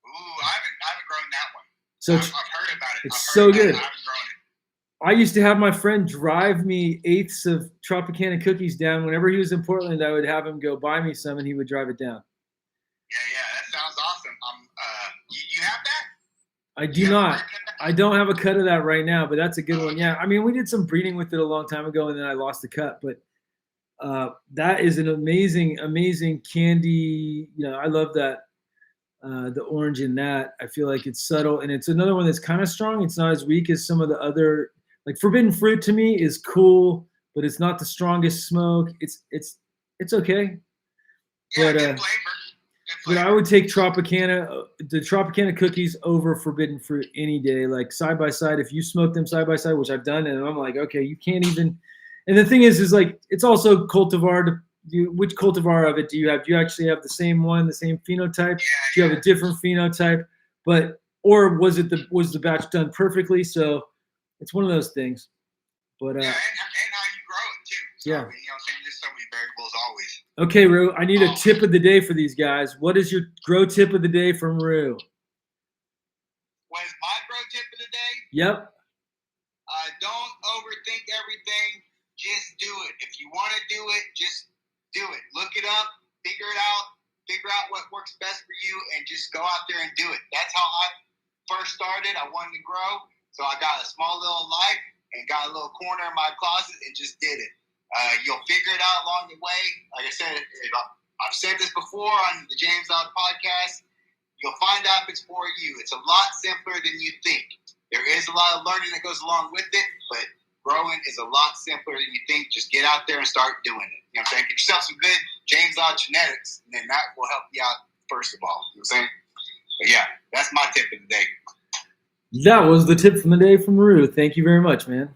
Ooh, I haven't grown that one. So I've heard about it. It's so good. I haven't grown it. I used to have my friend drive me eighths of Tropicana cookies down. Whenever he was in Portland, I would have him go buy me some, and he would drive it down. Yeah, that sounds awesome. You have that? I do not. I don't have a cut of that right now, but that's a good one. Yeah, I mean, we did some breeding with it a long time ago, and then I lost the cut. But that is an amazing, amazing candy. You know, I love that. The orange in that. I feel like it's subtle, and it's another one that's kind of strong. It's not as weak as some of the other. Like forbidden fruit to me is cool, but it's not the strongest smoke. It's okay. Yeah, But good flavor. but I would take the Tropicana cookies over forbidden fruit any day. Like side by side, if you smoke them side by side, which I've done, and I'm like, okay, you can't even. And the thing is like it's also cultivar. Which cultivar of it do you have? Do you actually have the same one, the same phenotype? Do you have a different phenotype? Or was the batch done perfectly? So it's one of those things. But and how you grow it too. So, yeah. I mean, there's so many variables always. Okay, Rue, I need a tip of the day for these guys. What is your grow tip of the day from Rue? What is my grow tip of the day? Yep. Don't overthink everything. Just do it. If you want to do it, just do it. Look it up, figure it out, figure out what works best for you, and just go out there and do it. That's how I first started. I wanted to grow, so I got a small little light and got a little corner in my closet and just did it. You'll figure it out along the way. Like I said, I've said this before on the James Loud podcast. You'll find out if it's for you. It's a lot simpler than you think. There is a lot of learning that goes along with it, but growing is a lot simpler than you think. Just get out there and start doing it. You know what I'm saying? Get yourself some good James Loud genetics, and then that will help you out first of all. You know what I'm saying? But yeah, that's my tip of the day. That was the tip from the day from Rue. Thank you very much, man.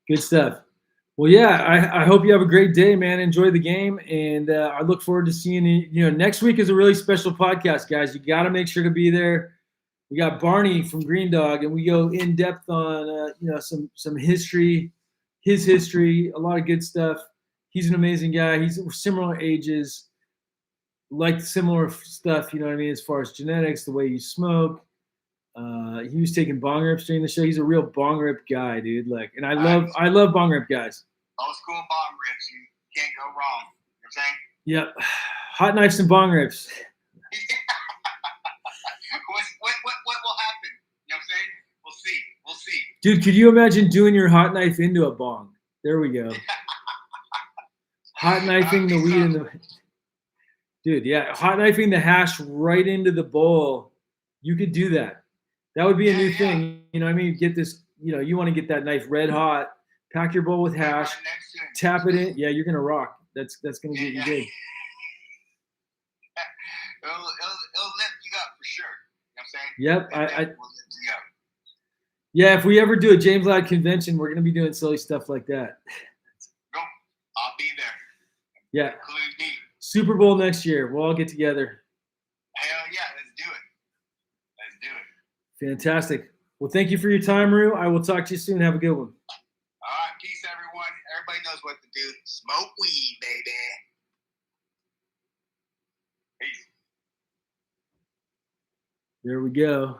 Good stuff. Well, yeah, I hope you have a great day, man. Enjoy the game, and I look forward to seeing you. You know, next week is a really special podcast, guys. You got to make sure to be there. We got Barney from Green Dog, and we go in depth on some history, his history, a lot of good stuff. He's an amazing guy. He's similar ages, like similar stuff. You know what I mean, as far as genetics, the way you smoke. He was taking bong rips during the show. He's a real bong rip guy, dude. Like, and I love bong rip guys. Old school bong rips, you can't go wrong. You know what I'm saying? Yep, hot knives and bong rips. What will happen? You know what I'm saying? We'll see. Dude, could you imagine doing your hot knife into a bong? There we go. Hot knifing the weed in the. Dude, yeah, hot knifing the hash right into the bowl. You could do that. That would be a new thing. You know what I mean? Get this, you want to get that knife red hot, Pack your bowl with hash. Right next to it. Tap it in. Yeah, you're gonna rock. That's gonna get you good. It'll lift you up for sure. You Yep. know what I'm saying? Will lift you up. Yeah, if we ever do a James Ladd convention, we're gonna be doing silly stuff like that. Go. I'll be there. Yeah. Include me. Super Bowl next year. We'll all get together. Hell yeah, let's do it. Let's do it. Fantastic. Well, thank you for your time, Rue. I will talk to you soon. Have a good one. All right, peace, everyone. Everybody knows what to do. Smoke weed, baby. Peace. There we go.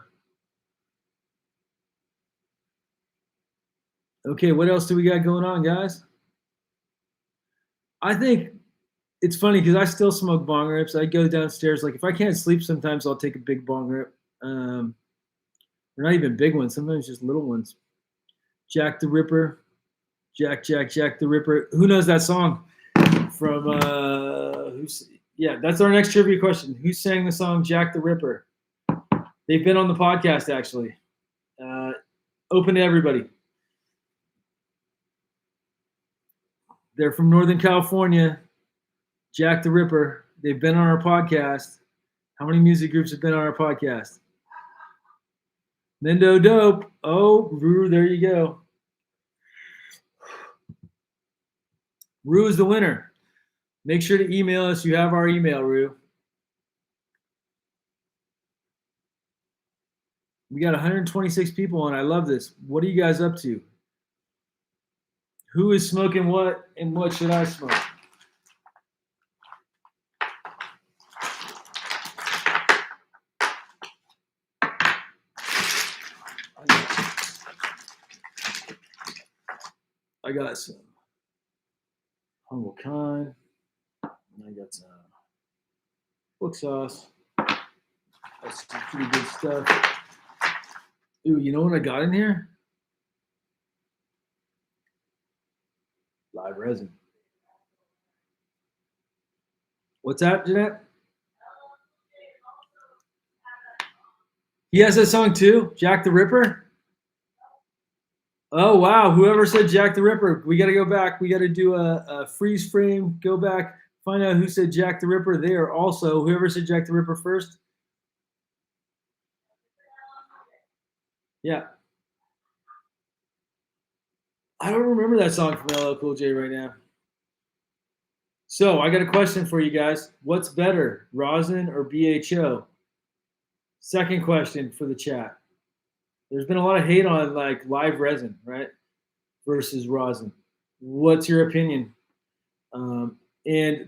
Okay, what else do we got going on, guys? I think it's funny because I still smoke bong rips. I go downstairs. Like if I can't sleep, sometimes I'll take a big bong rip. They're not even big ones. Sometimes just little ones. Jack the Ripper. Jack the Ripper. Who knows that song? From that's our next trivia question. Who sang the song Jack the Ripper? They've been on the podcast actually. Open to everybody. They're from Northern California. Jack the Ripper. They've been on our podcast. How many music groups have been on our podcast? Lindo Dope. Oh, Rue, there you go. Rue is the winner. Make sure to email us. You have our email, Rue. We got 126 people on. I love this. What are you guys up to? Who is smoking what, and what should I smoke? I got some humble kind. I got some book sauce. That's some pretty good stuff. Ooh, you know what I got in here? Live resin. What's that, Jeanette? He has that song too, Jack the Ripper? Oh, wow. Whoever said Jack the Ripper, we got to go back. We got to do a freeze frame, go back, find out who said Jack the Ripper. They are also, whoever said Jack the Ripper first. Yeah. I don't remember that song from LL Cool J right now. So I got a question for you guys. What's better, rosin or BHO? Second question for the chat. There's been a lot of hate on like live resin, right? Versus rosin. What's your opinion? And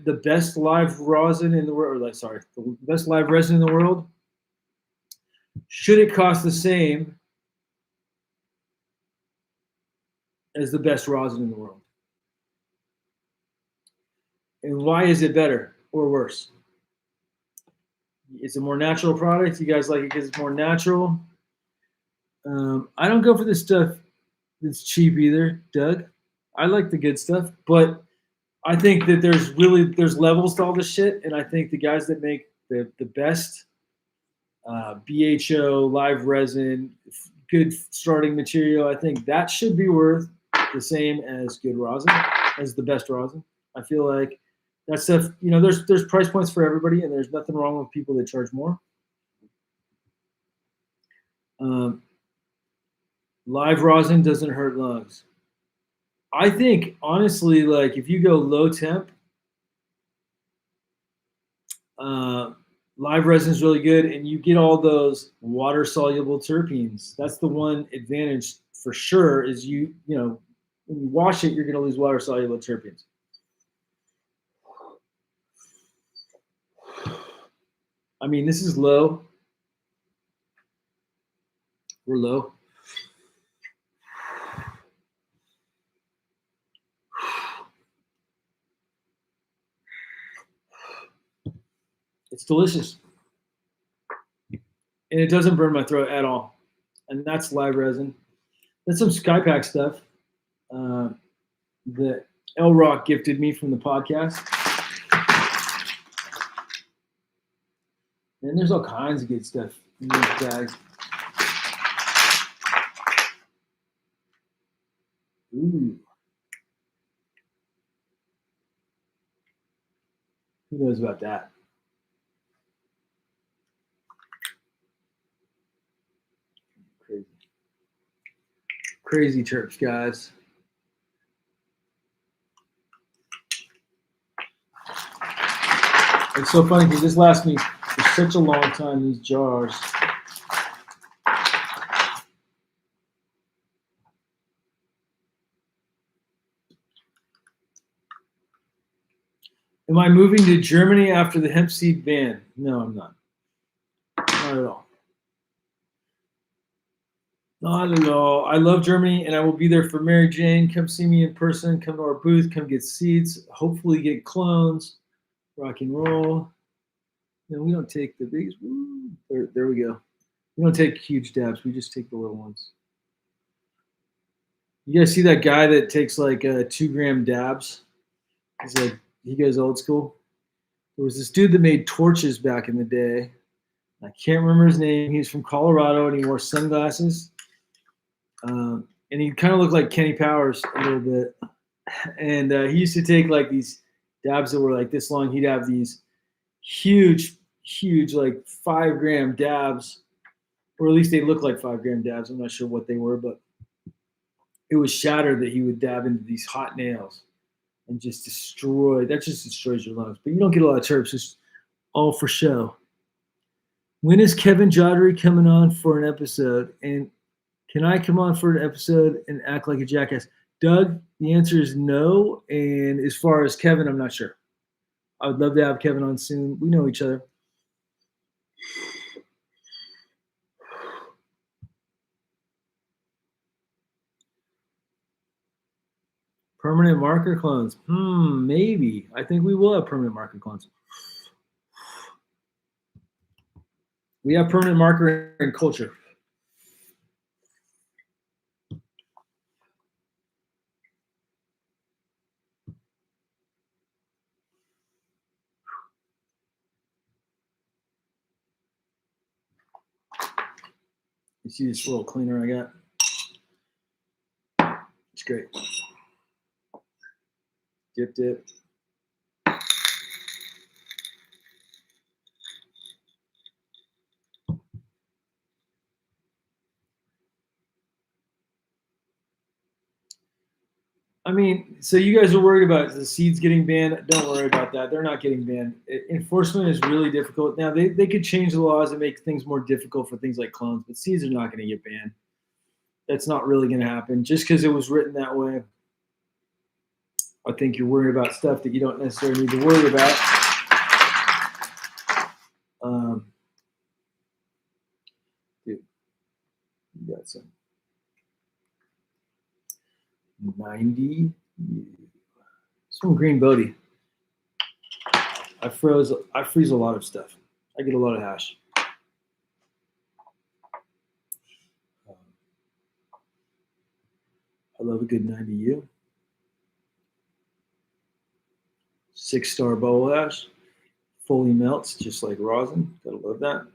the best live rosin in the world, the best live resin in the world, should it cost the same as the best rosin in the world? And why is it better or worse? It's a more natural product. You guys like it because it's more natural. I don't go for the stuff that's cheap either, Doug. I like the good stuff, but I think that there's levels to all this shit, and I think the guys that make the best BHO, live resin, good starting material, I think that should be worth the same as good rosin, as the best rosin. I feel like that stuff, there's price points for everybody, and there's nothing wrong with people that charge more. Live rosin doesn't hurt lungs. I think, honestly, like if you go low temp, live resin is really good, and you get all those water soluble terpenes. That's the one advantage for sure. Is when you wash it, you're going to lose water soluble terpenes. I mean, this is low. We're low. It's delicious. And it doesn't burn my throat at all. And that's live resin. That's some Skypack stuff that L Rock gifted me from the podcast. And there's all kinds of good stuff in these bags. Ooh. Who knows about that? Crazy terps, guys. It's so funny because this lasts me for such a long time, these jars. Am I moving to Germany after the hemp seed ban? No, I'm not. Not at all. Not at all. I love Germany, and I will be there for Mary Jane. Come see me in person. Come to our booth. Come get seeds. Hopefully get clones. Rock and roll. No, we don't take the biggest. There we go. We don't take huge dabs. We just take the little ones. You guys see that guy that takes like 2-gram dabs? He's like, he goes old school. There was this dude that made torches back in the day. I can't remember his name. He's from Colorado, and he wore sunglasses. And he kind of looked like Kenny Powers a little bit. And he used to take like these dabs that were like this long. He'd have these huge, like 5-gram dabs, or at least they looked like 5-gram dabs. I'm not sure what they were, but it was shatter that he would dab into these hot nails and just destroy. That just destroys your lungs. But you don't get a lot of terps. It's all for show. When is Kevin Joddery coming on for an episode? And can I come on for an episode and act like a jackass? Doug, the answer is no. And as far as Kevin, I'm not sure. I would love to have Kevin on soon. We know each other. Permanent marker clones. Maybe. I think we will have permanent marker clones. We have permanent marker in culture. You see this little cleaner I got? It's great. Dip. I mean, so you guys are worried about the seeds getting banned. Don't worry about that. They're not getting banned. Enforcement is really difficult. Now, they could change the laws and make things more difficult for things like clones, but seeds are not going to get banned. That's not really going to happen. Just because it was written that way, I think you're worried about stuff that you don't necessarily need to worry about. Dude, you got some 90. It's from Green Bodie. I freeze a lot of stuff. I get a lot of hash. I love a good 90U. 6-star bowl hash. Fully melts just like rosin. Gotta love that.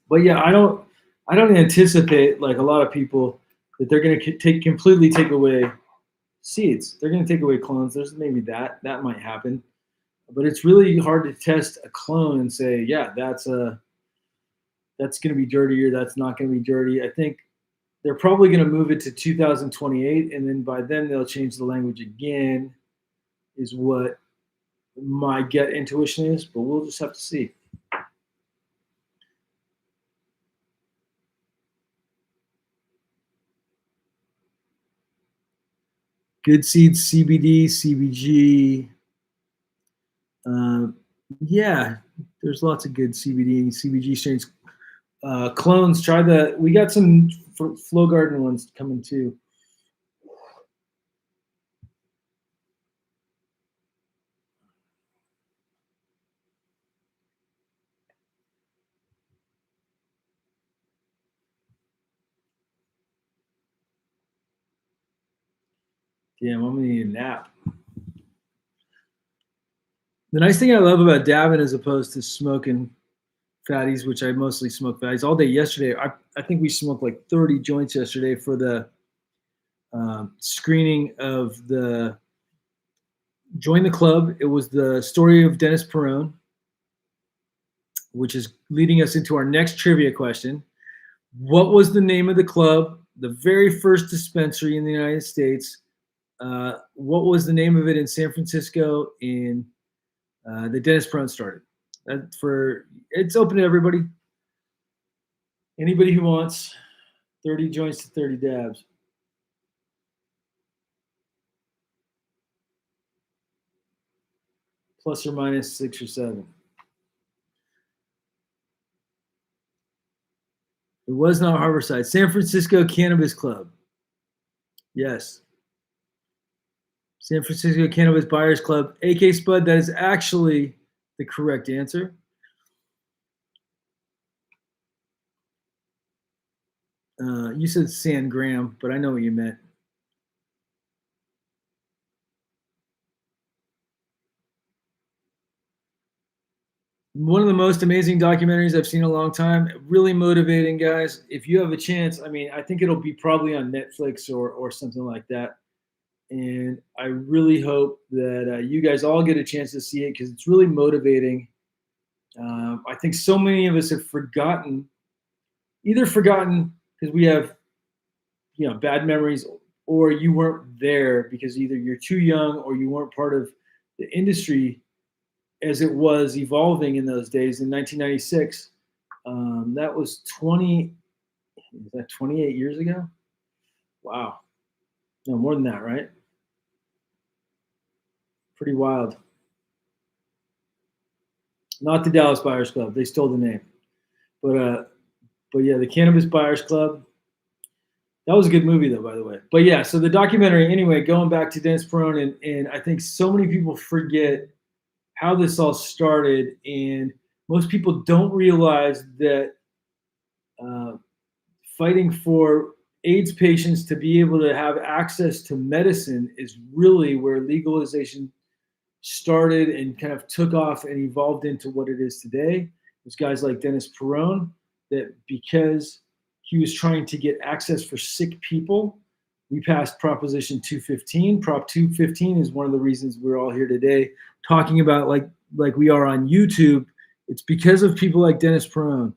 But yeah, I don't anticipate, like a lot of people, that they're going to completely take away seeds. They're going to take away clones. There's maybe that might happen, but it's really hard to test a clone and say, yeah, that's going to be dirty or that's not going to be dirty. I think they're probably going to move it to 2028, and then by then they'll change the language again, is what my gut intuition is, but we'll just have to see. Good seeds, CBD, CBG. Yeah, there's lots of good CBD and CBG strains. Clones, try the. We got some Flow Garden ones coming too. Damn, I'm gonna need a nap. The nice thing I love about dabbing as opposed to smoking fatties, which I mostly smoke fatties all day yesterday. I think we smoked like 30 joints yesterday for the screening of the join the club. It was the story of Dennis Peron, which is leading us into our next trivia question. What was the name of the club, the very first dispensary in the United States? What was the name of it in San Francisco in the Dennis Peron started? It's open to everybody. Anybody who wants 30 joints to 30 dabs. Plus or minus 6 or 7. It was not Harborside. San Francisco Cannabis Club. Yes. San Francisco Cannabis Buyers Club. AK Spud, that is actually the correct answer. You said San Graham, but I know what you meant. One of the most amazing documentaries I've seen in a long time. Really motivating, guys. If you have a chance, I mean, I think it'll be probably on Netflix or something like that. And I really hope that you guys all get a chance to see it because it's really motivating. I think so many of us have either forgotten because we have, bad memories, or you weren't there because either you're too young or you weren't part of the industry as it was evolving in those days. In 1996, that was 28 years ago? Wow. No, more than that, right? Pretty wild. Not the Dallas Buyers Club. They stole the name. But yeah, the Cannabis Buyers Club. That was a good movie, though, by the way. But yeah, so the documentary, anyway, going back to Dennis Peron, and I think so many people forget how this all started, and most people don't realize that fighting for AIDS patients to be able to have access to medicine is really where legalization started and kind of took off and evolved into what it is today. There's guys like Dennis Peron that because he was trying to get access for sick people, we passed Proposition 215. Prop 215 is one of the reasons we're all here today talking about like we are on YouTube. It's because of people like Dennis Peron.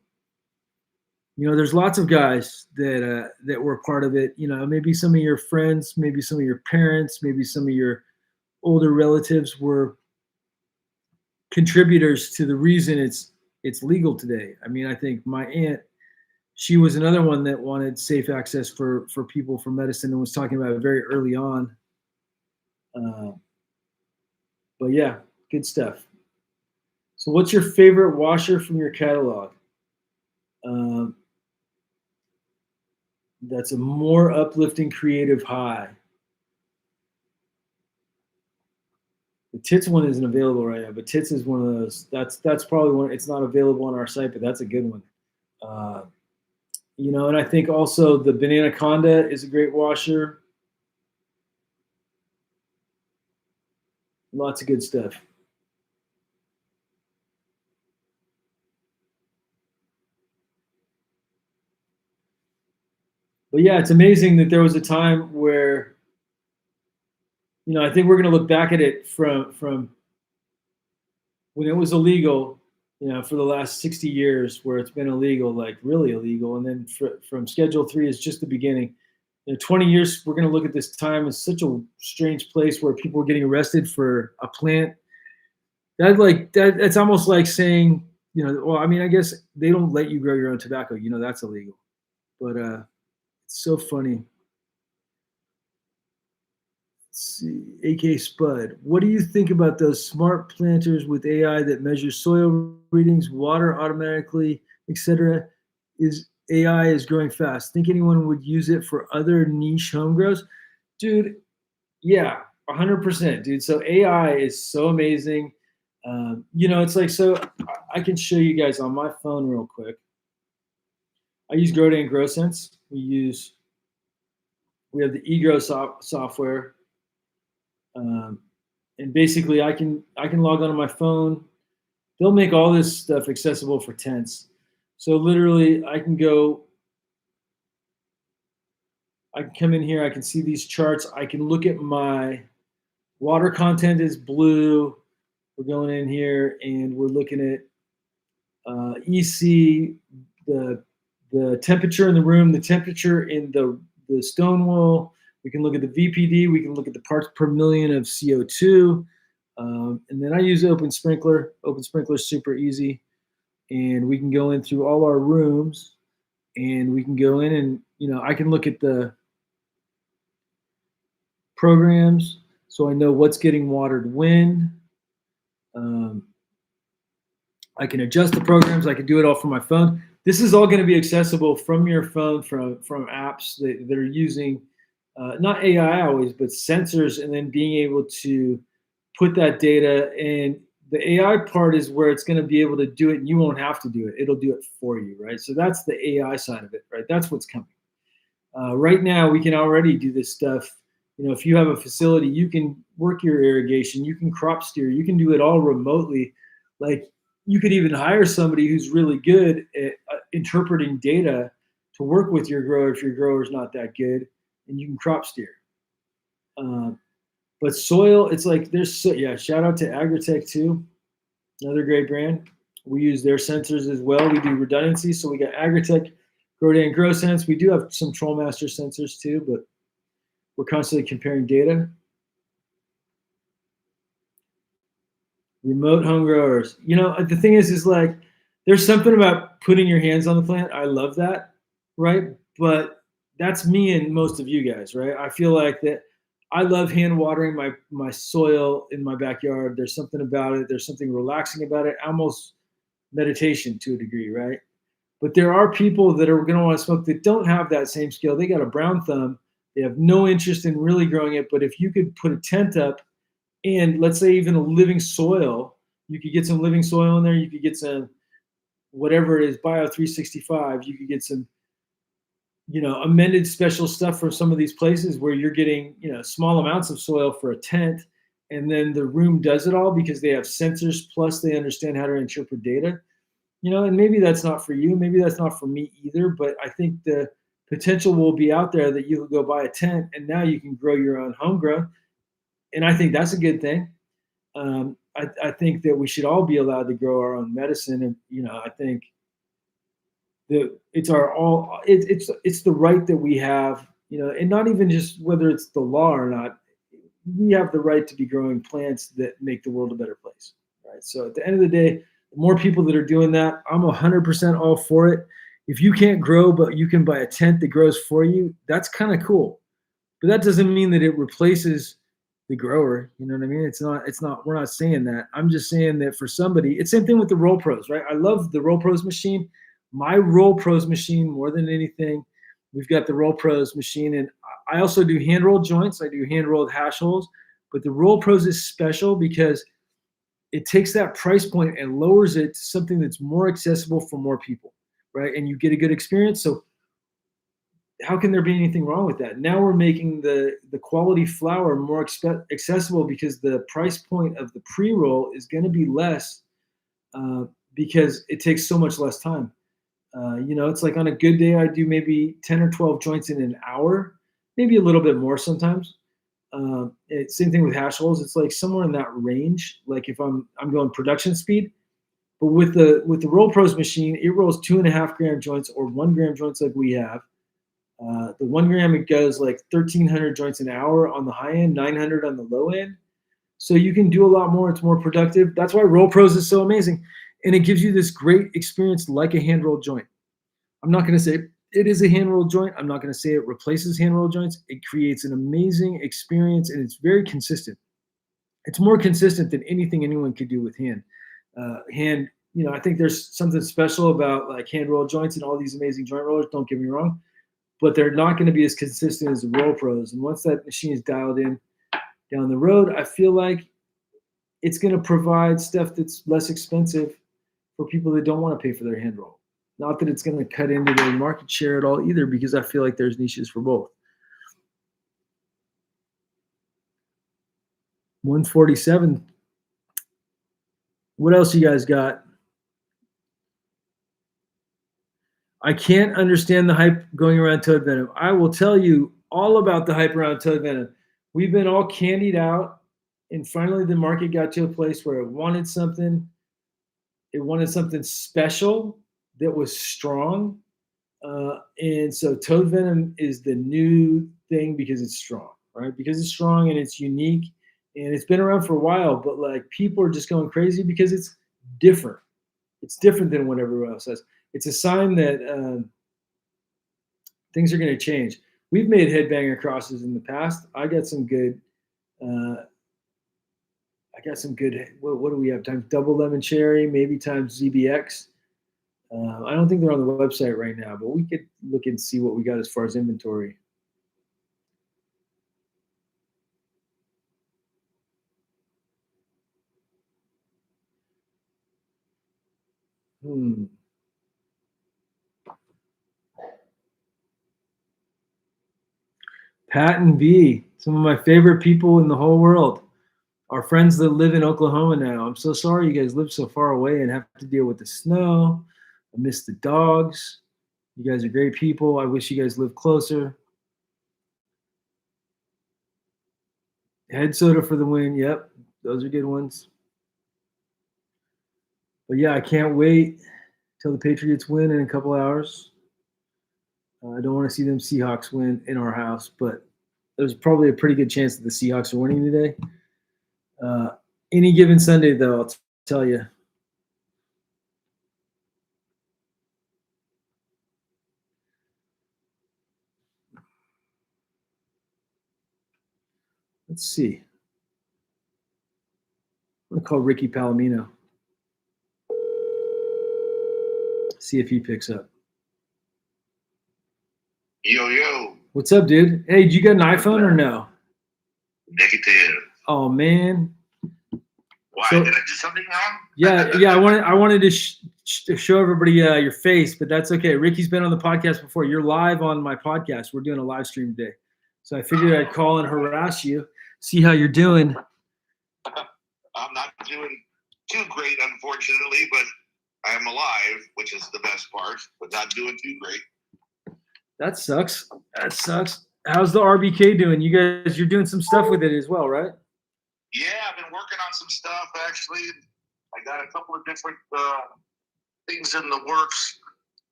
There's lots of guys that were part of it. Maybe some of your friends, maybe some of your parents, maybe some of your older relatives were contributors to the reason it's legal today. I mean, I think my aunt, she was another one that wanted safe access for people for medicine and was talking about it very early on. But yeah, good stuff. So what's your favorite washer from your catalog? That's a more uplifting creative high. The Tits one isn't available right now, but Tits is one of those. That's probably one. It's not available on our site, but that's a good one. And I think also the Bananaconda is a great washer. Lots of good stuff. But yeah, it's amazing that there was a time where, I think we're going to look back at it from when it was illegal, for the last 60 years where it's been illegal, like really illegal. And then from Schedule 3 is just the beginning. 20 years, we're going to look at this time as such a strange place where people were getting arrested for a plant. That's almost like saying, well, I mean, I guess they don't let you grow your own tobacco. That's illegal. But it's so funny. Let's see, AK Spud. What do you think about those smart planters with AI that measures soil readings, water automatically, etc.? AI is growing fast. Think anyone would use it for other niche home grows? Dude, yeah, 100%, dude. So AI is so amazing. It's like, so I can show you guys on my phone real quick. I use Groday and GrowSense. We have the eGrow software. And basically I can log onto my phone. They'll make all this stuff accessible for tents. So literally I can come in here, I can see these charts, I can look at my Water content is blue. We're going in here and we're looking at EC, the temperature in the room, the temperature in the stone wool. We can look at the VPD. We can look at the parts per million of CO2. And then I use Open Sprinkler. Open Sprinkler is super easy. And we can go in through all our rooms and we can go in and, I can look at the programs so I know what's getting watered when. I can adjust the programs. I can do it all from my phone. This is all going to be accessible from your phone, from apps that are using not AI always, but sensors, and then being able to put that data. And the AI part is where it's going to be able to do it, and you won't have to do it. It'll do it for you, right? So that's the AI side of it, right? That's what's coming. Right now, we can already do this stuff. If you have a facility, you can work your irrigation, you can crop steer, you can do it all remotely. Like, you could even hire somebody who's really good at interpreting data to work with your grower if your grower's not that good, and you can crop steer. But soil, it's like shout out to Agritech too, another great brand. We use their sensors as well. We do redundancy, so we got Agritech, Groday, and GrowSense. We do have some Trollmaster sensors too, but we're constantly comparing data. Remote home growers. The thing is like, there's something about putting your hands on the plant. I love that, right? But that's me and most of you guys, right? I feel like that I love hand watering my soil in my backyard. There's something about it. There's something relaxing about it, almost meditation to a degree, right? But there are people that are going to want to smoke that don't have that same skill. They got a brown thumb. They have no interest in really growing it. But if you could put a tent up, and let's say even a living soil, you could get some living soil in there. You could get some, whatever it is, Bio 365. You could get some, amended special stuff from some of these places where you're getting, small amounts of soil for a tent. And then the room does it all because they have sensors, plus they understand how to interpret data. And maybe that's not for you. Maybe that's not for me either. But I think the potential will be out there that you can go buy a tent and now you can grow your own home grow. And I think that's a good thing. I think that we should all be allowed to grow our own medicine, and I think that it's the right that we have, and not even just whether it's the law or not. We have the right to be growing plants that make the world a better place, right? So at the end of the day, the more people that are doing that, I'm 100% all for it. If you can't grow, but you can buy a tent that grows for you, that's kind of cool. But that doesn't mean that it replaces the grower. You know what I mean? It's not, we're not saying that. I'm just saying that for somebody, it's same thing with the Roll Pros, right? I love the Roll Pros machine. My Roll Pros machine, more than anything, we've got the Roll Pros machine. And I also do hand rolled joints. I do hand rolled hash holes, but the Roll Pros is special because it takes that price point and lowers it to something that's more accessible for more people, right? And you get a good experience. So how can there be anything wrong with that? Now we're making the quality flower more accessible because the price point of the pre-roll is going to be less because it takes so much less time. It's like on a good day, I do maybe 10 or 12 joints in an hour, maybe a little bit more sometimes. Same thing with hash holes. It's like somewhere in that range. Like if I'm going production speed, but with the Roll Pros machine, it rolls 2.5 gram joints or 1 gram joints like we have. The 1 gram, it goes like 1,300 joints an hour on the high end, 900 on the low end. So you can do a lot more. It's more productive. That's why Roll Pros is so amazing. And it gives you this great experience like a hand rolled joint. I'm not going to say it is a hand rolled joint. I'm not going to say it replaces hand rolled joints. It creates an amazing experience, and it's very consistent. It's more consistent than anything anyone could do with hand. I think there's something special about like hand rolled joints and all these amazing joint rollers. Don't get me wrong. But they're not going to be as consistent as the Roll Pros. And once that machine is dialed in down the road, I feel like it's going to provide stuff that's less expensive for people that don't want to pay for their hand roll. Not that it's going to cut into their market share at all either, because I feel like there's niches for both. 147. What else you guys got? I can't understand the hype going around toad venom. I will tell you all about the hype around toad venom. We've been all candied out. and finally the market got to a place where it wanted something. It wanted something special that was strong. And so toad venom is the new thing because it's strong, right? Because it's strong and it's unique and it's been around for a while, but like people are just going crazy because it's different. It's different than what everyone else says. It's a sign that things are going to change. We've made headbanger crosses in the past. I got some good. What do we have? Times double lemon cherry, maybe times ZBX. I don't think they're on the website right now, but we could look and see what we got as far as inventory. Pat and B, some of my favorite people in the whole world. Our friends that live in Oklahoma now. I'm so sorry you guys live so far away and have to deal with the snow. I miss the dogs. You guys are great people. I wish you guys lived closer. Head soda for the win. Yep, those are good ones. But yeah, I can't wait till the Patriots win in a couple hours. I don't want to see them Seahawks win in our house, but there's probably a pretty good chance that the Seahawks are winning today. Any given Sunday, though, I'll tell you. Let's see. I'm going to call Ricky Palomino. See if he picks up. Yo. What's up, dude? Hey, did you get an iPhone or no? Negative. Oh, man. Why? Did I do something wrong? Yeah. I wanted to show everybody your face, but that's okay. Ricky's been on the podcast before. You're live on my podcast. We're doing a live stream today. So I figured I'd call and harass you, see how you're doing. I'm not doing too great, unfortunately, but I am alive, which is the best part, but not doing too great. That sucks. How's the RBK doing? You're doing some stuff with it as well, right? Yeah, I've been working on some stuff, actually. I got a couple of different things in the works.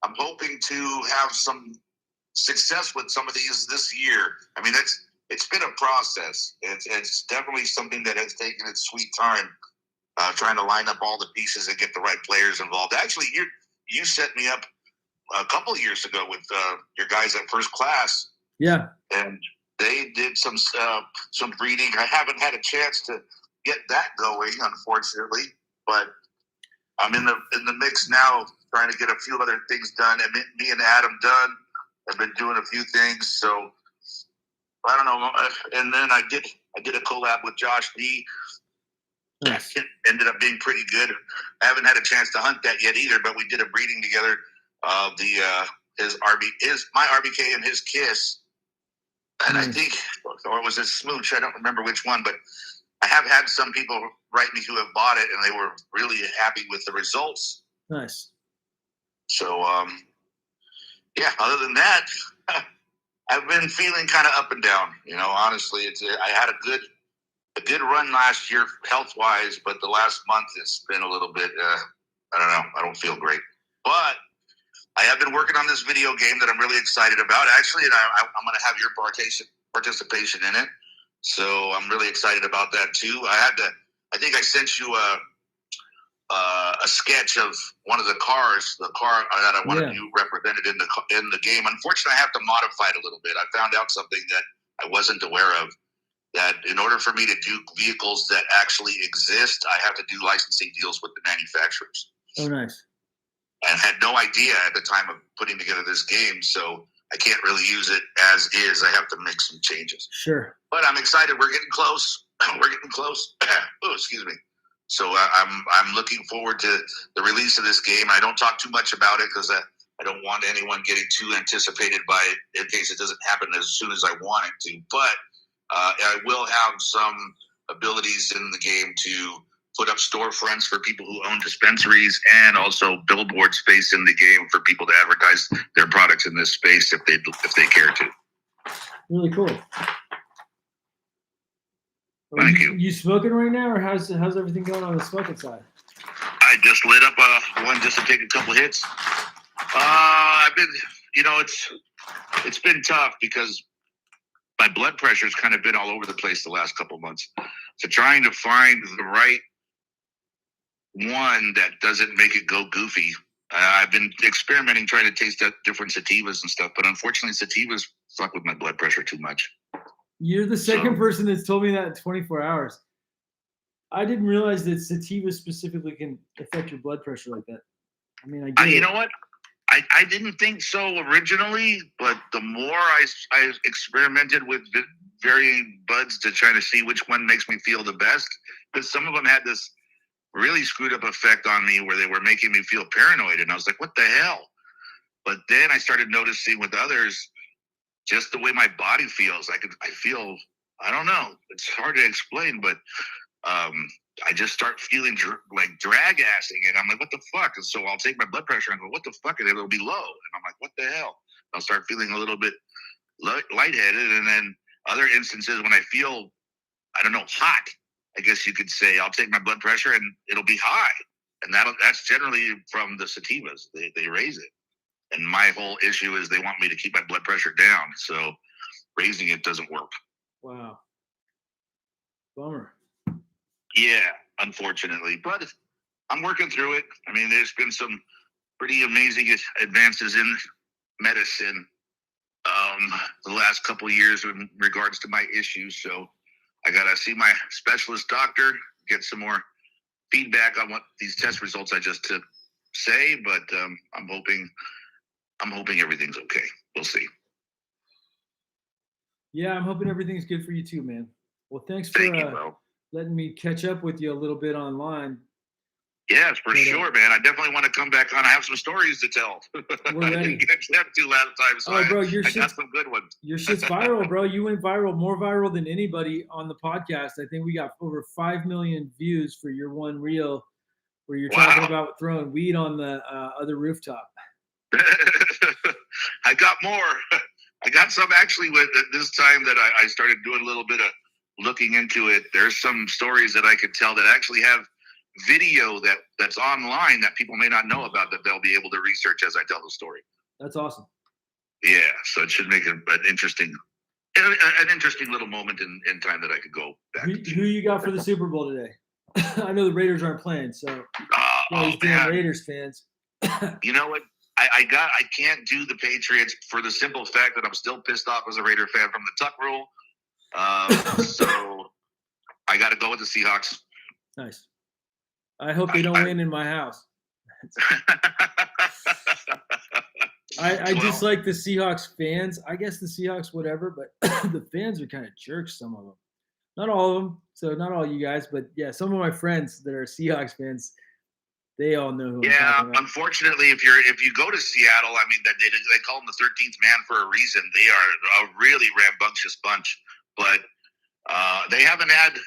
I'm hoping to have some success with some of these this year. I mean, it's been a process. It's definitely something that has taken its sweet time, trying to line up all the pieces and get the right players involved. Actually, you set me up a couple of years ago with your guys at First Class. Yeah. And they did some breeding. I haven't had a chance to get that going, unfortunately, but I'm in the mix now, trying to get a few other things done. And me and Adam Dunn have been doing a few things. So I don't know. And then I did a collab with Josh D. Nice. It ended up being pretty good. I haven't had a chance to hunt that yet either, but we did a breeding together of my RBK and his Kiss. And I think, or was it Smooch? I don't remember which one, but I have had some people write me who have bought it, and they were really happy with the results. Nice. So, yeah. Other than that, I've been feeling kind of up and down. Honestly, I had a good run last year health wise, but the last month it's been a little bit. I don't know. I don't feel great, but I have been working on this video game that I'm really excited about, actually, and I'm going to have your participation in it. So I'm really excited about that too. I think I sent you a sketch of one of the car that I wanted you represented in the game. Unfortunately, I have to modify it a little bit. I found out something that I wasn't aware of, that in order for me to do vehicles that actually exist, I have to do licensing deals with the manufacturers. Oh, nice. And had no idea at the time of putting together this game, so I can't really use it as is. I have to make some changes. Sure. But I'm excited. We're getting close. Oh, excuse me. So I'm looking forward to the release of this game. I don't talk too much about it because I don't want anyone getting too anticipated by it in case it doesn't happen as soon as I want it to. But I will have some abilities in the game to put up storefronts for people who own dispensaries, and also billboard space in the game for people to advertise their products in this space if they care to. Really cool. Thank you. You smoking right now, or how's everything going on the smoking side? I just lit up one just to take a couple hits. I've been, it's been tough because my blood pressure's kind of been all over the place the last couple months. So trying to find the right one that doesn't make it go goofy. I've been experimenting, trying to taste out different sativas and stuff, but unfortunately sativas fuck with my blood pressure too much. You're the second person that's told me that in 24 hours. I didn't realize that sativa specifically can affect your blood pressure like that. I mean, I get it. You know what? I didn't think so originally, but the more I experimented with varying buds to try to see which one makes me feel the best, because some of them had this really screwed up effect on me where they were making me feel paranoid, and I was like, what the hell? But then I started noticing with others just the way my body feels. I feel, I don't know, it's hard to explain, but I just start feeling like drag assing, and I'm like, what the fuck? And so I'll take my blood pressure and go, what the fuck? And it'll be low, and I'm like, what the hell? I'll start feeling a little bit lightheaded, and then other instances when I feel, I don't know, hot, I guess you could say, I'll take my blood pressure and it'll be high, and that's generally from the sativas. They raise it, and my whole issue is they want me to keep my blood pressure down, so raising it doesn't work. Wow, bummer. Yeah, unfortunately, but I'm working through it. I mean, there's been some pretty amazing advances in medicine the last couple of years in regards to my issues. So I got to see my specialist doctor, get some more feedback on what these test results I just say, but I'm hoping everything's okay. We'll see. Yeah, I'm hoping everything's good for you too, man. Well, thanks for letting me catch up with you a little bit online. Yes, for sure, man. I definitely want to come back on. I have some stories to tell. We're ready. I didn't get to last time, so bro, I got some good ones. Your shit's viral, bro. You went viral, more viral than anybody on the podcast. I think we got over 5 million views for your one reel where you're talking about throwing weed on the other rooftop. I got more. I got some actually with this time that I started doing a little bit of looking into it. There's some stories that I could tell that actually have video that's online that people may not know about, that they'll be able to research as I tell the story. That's awesome. Yeah, so it should make an interesting little moment in time that I could go back. Who you got for the Super Bowl today? I know the Raiders aren't playing, so these damn Raiders fans. You know what? I can't do the Patriots for the simple fact that I'm still pissed off as a Raider fan from the Tuck rule. So I got to go with the Seahawks. Nice. I hope they don't win in my house. I just like the Seahawks fans. I guess the Seahawks, whatever, but the fans are kind of jerks, some of them. Not all of them, so not all you guys, but yeah, some of my friends that are Seahawks fans, they all know who I'm talking about. Unfortunately, if you go to Seattle, I mean, they call them the 13th man for a reason. They are a really rambunctious bunch, but they haven't had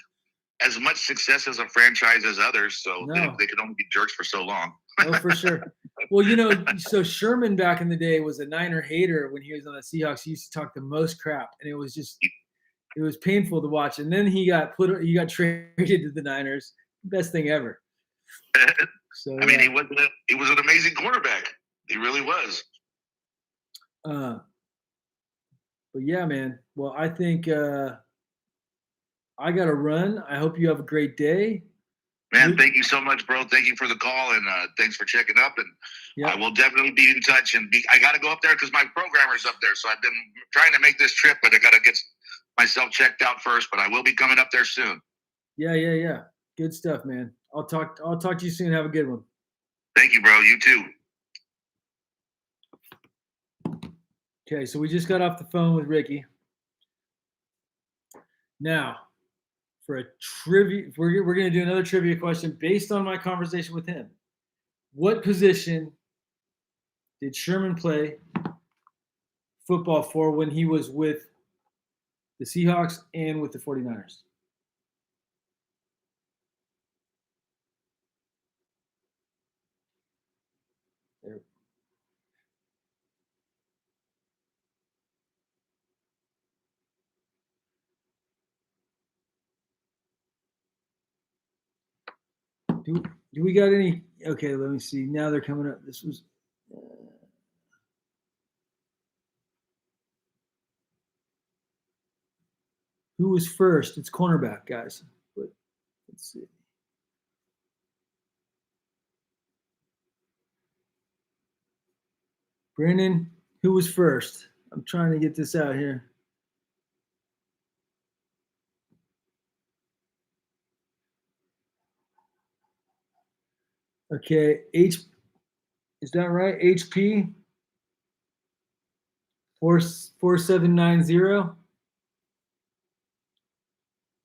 as much success as a franchise as others, so they could only be jerks for so long. Oh, for sure. Well, so Sherman back in the day was a Niner hater when he was on the Seahawks. He used to talk the most crap, and it was painful to watch. And then he got traded to the Niners. Best thing ever. So I mean, he was an amazing quarterback. He really was. But yeah, man. Well, I think I got to run. I hope you have a great day. Man, thank you so much, bro. Thank you for the call, and thanks for checking up. And I will definitely be in touch. And I got to go up there because my programmer's up there. So I've been trying to make this trip, but I got to get myself checked out first. But I will be coming up there soon. Yeah. Good stuff, man. I'll talk to you soon. Have a good one. Thank you, bro. You too. Okay, so we just got off the phone with Ricky. Now, for a trivia, we're going to do another trivia question based on my conversation with him. What position did Sherman play football for when he was with the Seahawks and with the 49ers? Do we got any? Okay, let me see. Now they're coming up. This was. Who was first? It's cornerback, guys. But let's see. Brandon, who was first? I'm trying to get this out here. Okay, is that right? HP 4790.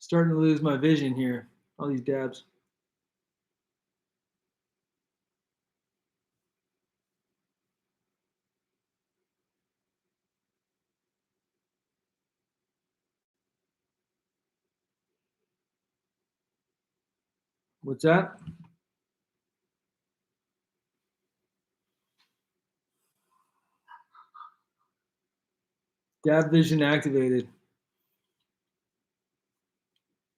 Starting to lose my vision here. All these dabs. What's that? Dab vision activated.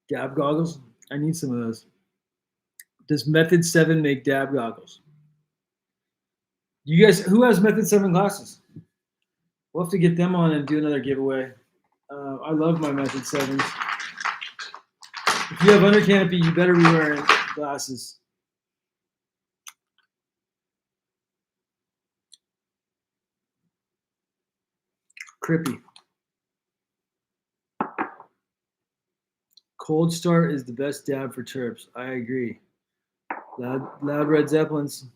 Dab goggles? I need some of those. Does Method 7 make dab goggles? You guys, who has Method 7 glasses? We'll have to get them on and do another giveaway. I love my Method 7s. If you have under canopy, you better be wearing glasses. Crippy. Cold start is the best dab for terps. I agree. Loud Red Zeppelins.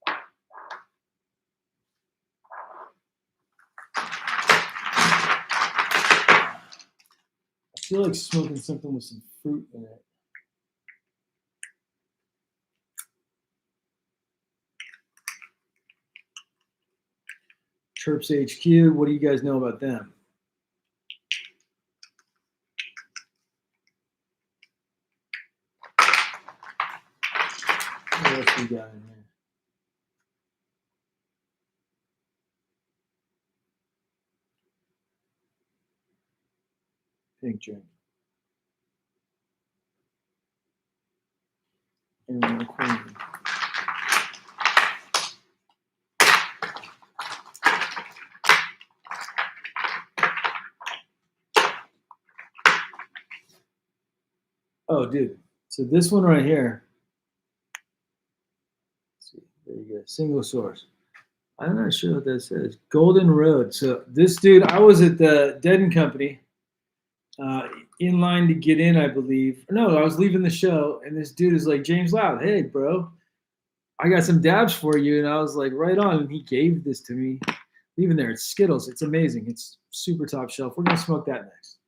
I feel like smoking something with some fruit in it. Terps HQ, what do you guys know about them? What else we got in here? Pink drink. And queen. Oh, dude. So this one right here. Let's see. There you go. Single source. I'm not sure what that says. Golden Road. So this dude, I was at the Dead & Company, in line to get in, I believe. No, I was leaving the show, and this dude is like, James Loud, hey, bro, I got some dabs for you. And I was like, right on. And he gave this to me. Leaving there, it's Skittles. It's amazing. It's super top shelf. We're going to smoke that next.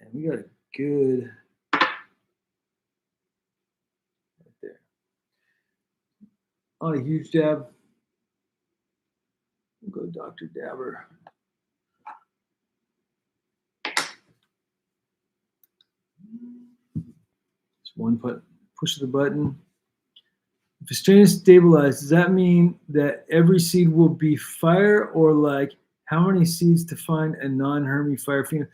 And we got a good right there. On a huge dab. We'll go Dr. Dabber. Just one push of the button. If a strain is stabilized, does that mean that every seed will be fire, or like how many seeds to find a non-Hermy fire phenol?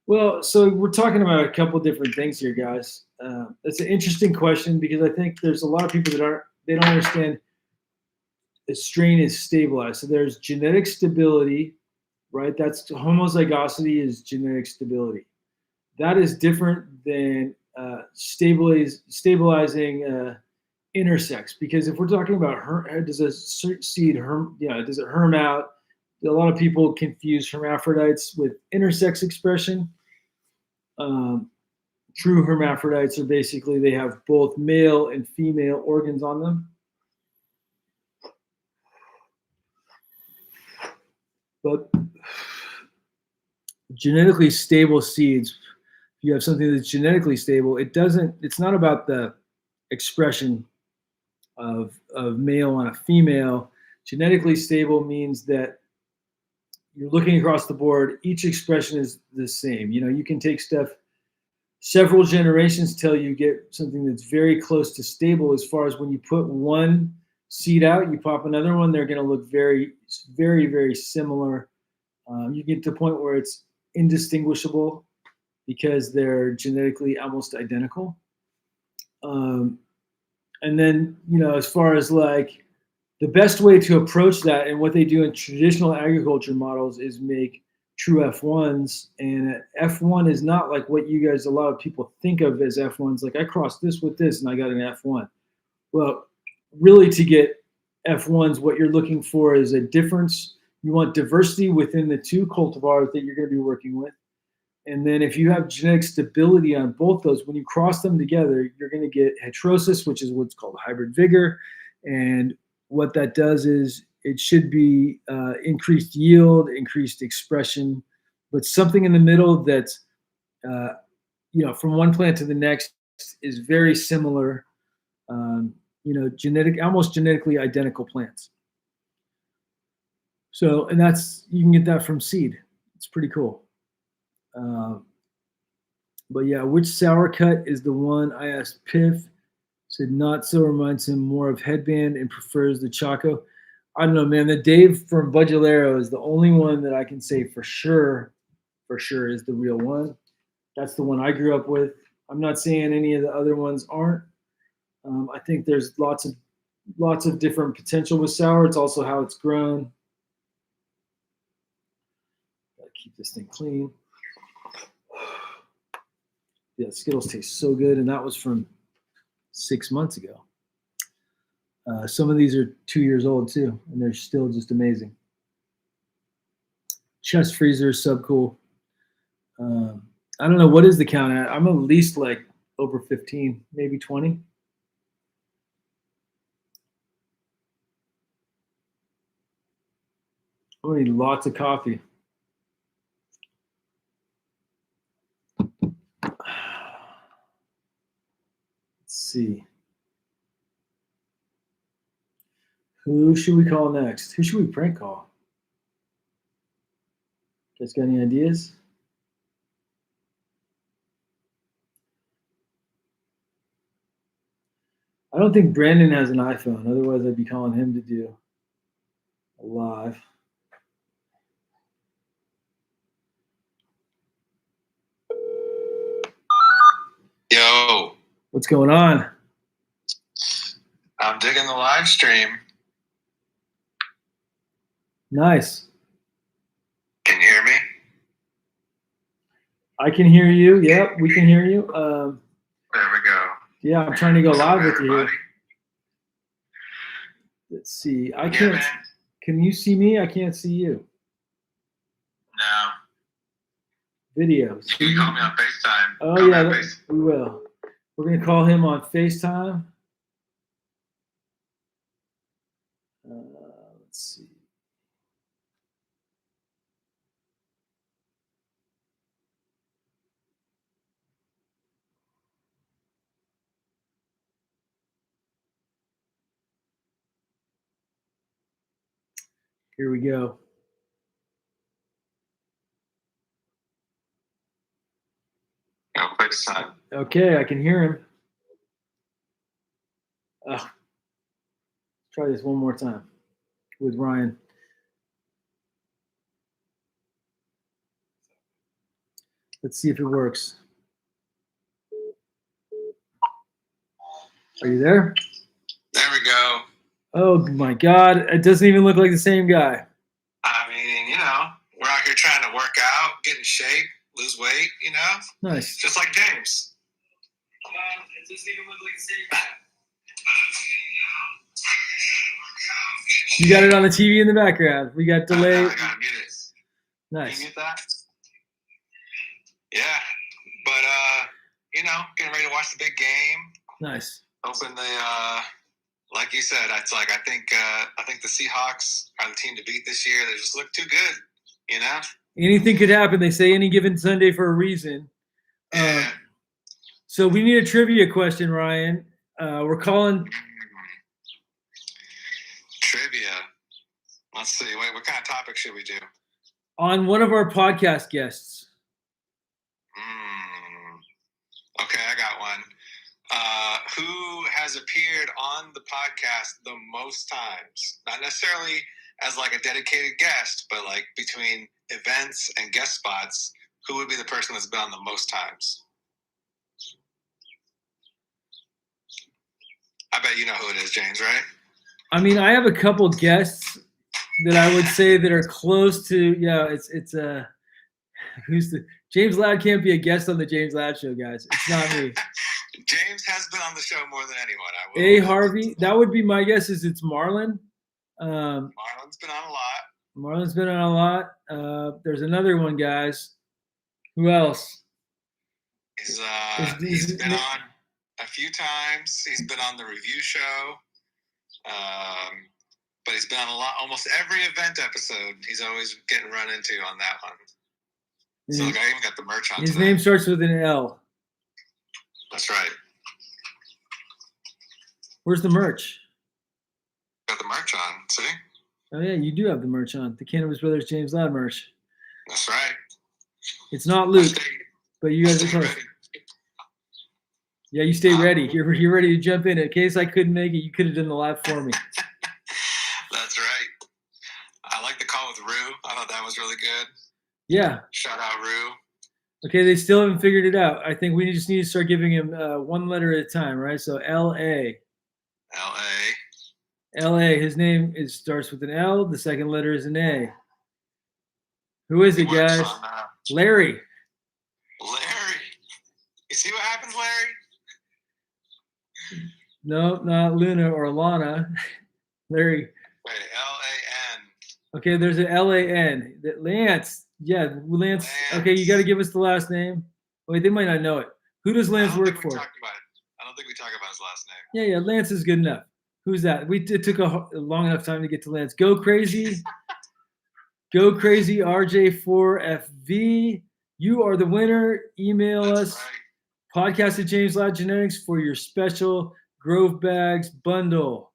Well, so we're talking about a couple different things here, guys. That's an interesting question because I think there's a lot of people that don't understand the strain is stabilized. So there's genetic stability, right? That's homozygosity is genetic stability. That is different than stabilizing intersex, because if we're talking about does a seed does it herm out? A lot of people confuse hermaphrodites with intersex expression. True hermaphrodites are basically, they have both male and female organs on them. But genetically stable seeds, if you have something that's genetically stable, it's not about the expression of male on a female. Genetically stable means that you're looking across the board, each expression is the same. You know, you can take stuff several generations till you get something that's very close to stable, as far as when you put one seed out, you pop another one, they're going to look very, very, very similar. You get to the point where it's indistinguishable because they're genetically almost identical. And then, as far as like the best way to approach that, and what they do in traditional agriculture models is make true F1s. And F1 is not like what you guys, a lot of people think of as F1s. Like, I crossed this with this and I got an F1. Well, really, to get F1s, what you're looking for is a difference. You want diversity within the two cultivars that you're going to be working with. And then if you have genetic stability on both those, when you cross them together, you're going to get heterosis, which is what's called hybrid vigor. And what that does is it should be increased yield, increased expression, but something in the middle that's, from one plant to the next is very similar, almost genetically identical plants. So, and you can get that from seed. It's pretty cool. But yeah, which sour cut is the one? I asked Piff. Said not so, reminds him more of Headband and prefers the Choco. I don't know, man. The Dave from Budgelero is the only one that I can say for sure is the real one. That's the one I grew up with. I'm not saying any of the other ones aren't. I think there's lots of different potential with sour. It's also how it's grown. Gotta keep this thing clean. Yeah, Skittles taste so good, and that was from 6 months ago. Some of these are 2 years old too, and they're still just amazing. Chest freezer is sub cool. I don't know, what is the count at? I'm at least like over 15, maybe 20. I'm gonna need lots of coffee. See. Who should we call next? Who should we prank call? Guys got any ideas? I don't think Brandon has an iPhone. Otherwise, I'd be calling him to do a live. Yo. What's going on? I'm digging the live stream. Nice. Can you hear me? I can hear you. Yep, we can hear you. There we go. Yeah, I'm trying to go live with you. Everybody? Let's see. I Yeah, can't. man. Can you see me? I can't see you. No. Videos. You can call me on FaceTime. Oh Call me yeah, on Face- we will. We're gonna call him on FaceTime. Let's see. Here we go. No, FaceTime. Okay, I can hear him. Try this one more time with Ryan. Let's see if it works. Are you there? There we go. Oh my God, it doesn't even look like the same guy. I mean, we're out here trying to work out, get in shape, lose weight, Nice. just like James. It doesn't even look like the same. You got it on the TV in the background. We got delay. I gotta mute it. Can Nice. you mute that? Yeah, but getting ready to watch the big game. Nice. Hoping they, like you said, I think the Seahawks are the team to beat this year. They just look too good, Anything could happen. They say any given Sunday for a reason. Yeah. So we need a trivia question, Ryan. We're calling. Trivia. Let's see. Wait, what kind of topic should we do? On one of our podcast guests. Okay, I got one. Who has appeared on the podcast the most times. Not necessarily as like a dedicated guest, but like between events and guest spots, who would be the person that's been on the most times? I bet you know who it is, James, right? I mean, I have a couple guests that I would say that are close to. Yeah, it's who's the James Ladd can't be a guest on the James Ladd show, guys. It's not me. James has been on the show more than anyone. I will. A. Harvey, that would be my guess. Is it's Marlon. Marlon's been on a lot. Marlon's been on a lot. There's another one, guys. Who else? He's been on a few times. He's been on the review show. But he's been on almost every event episode. He's always getting run into on that one. So I even got the merch on. His today. name starts with an L. That's right. Where's the merch? Got the merch on. See? Oh yeah, you do have the merch on. The Cannabis Brothers James Ladd merch. That's right. It's not Luke, but you guys are close. Ready. Yeah, you stay ready. You're ready to jump in. In case I couldn't make it, you could have done the live for me. That's right. I like the call with Rue. I thought that was really good. Yeah. Shout out Rue. Okay, they still haven't figured it out. I think we just need to start giving him one letter at a time, right? So L-A. L-A. L-A. His name starts with an L. The second letter is an A. Who is it, guys? Larry. Larry. You see what happens, Larry? No, not Luna or Lana. Larry. Wait, L-A-N. Okay, there's an L-A-N. Lance. Yeah, Lance. Okay, you got to give us the last name. Wait, they might not know it. Who does Lance work for? I don't think we talk about his last name. Yeah, Lance is good enough. Who's that? It took a long enough time to get to Lance. Go crazy. Go crazy, RJ4FV. You are the winner. Email us. Right. Podcast at James Ladd Genetics for your special Grove Bags bundle.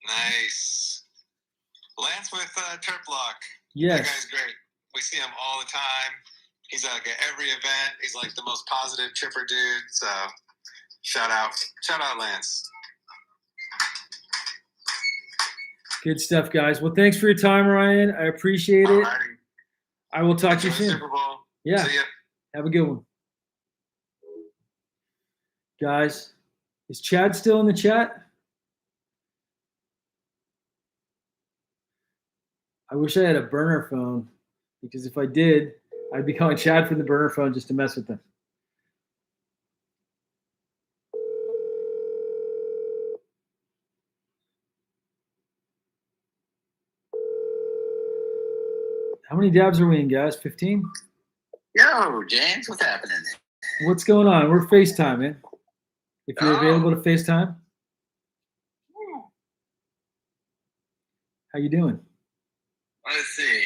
Nice. Lance with Terplock. Yes. That guy's great. We see him all the time. He's like at every event. He's like the most positive chipper dude. So shout out Lance. Good stuff, guys. Well, thanks for your time, Ryan. I appreciate it. Alrighty. I will talk to you soon. Super Bowl. Yeah. See ya. Have a good one. Guys, is Chad still in the chat? I wish I had a burner phone, because if I did, I'd be calling Chad from the burner phone just to mess with him. How many dabs are we in, guys? 15? Yo, James, what's happening? What's going on? We're FaceTime, man. If you're available to FaceTime. How you doing? Let's see.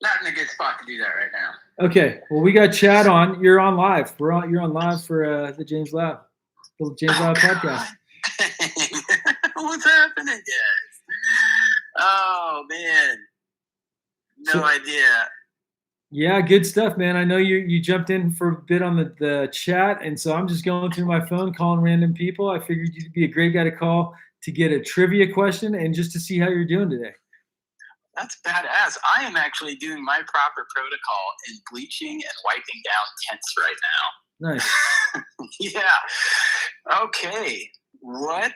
Not in a good spot to do that right now. Okay. Well, we got Chad on. You're on live. You're on live for the James Ladd podcast. What's happening, guys? Oh man, no idea. Yeah, good stuff, man. I know you jumped in for a bit on the chat, and so I'm just going through my phone, calling random people. I figured you'd be a great guy to call to get a trivia question and just to see how you're doing today. That's badass. I am actually doing my proper protocol in bleaching and wiping down tents right now. Nice. Yeah. Okay. What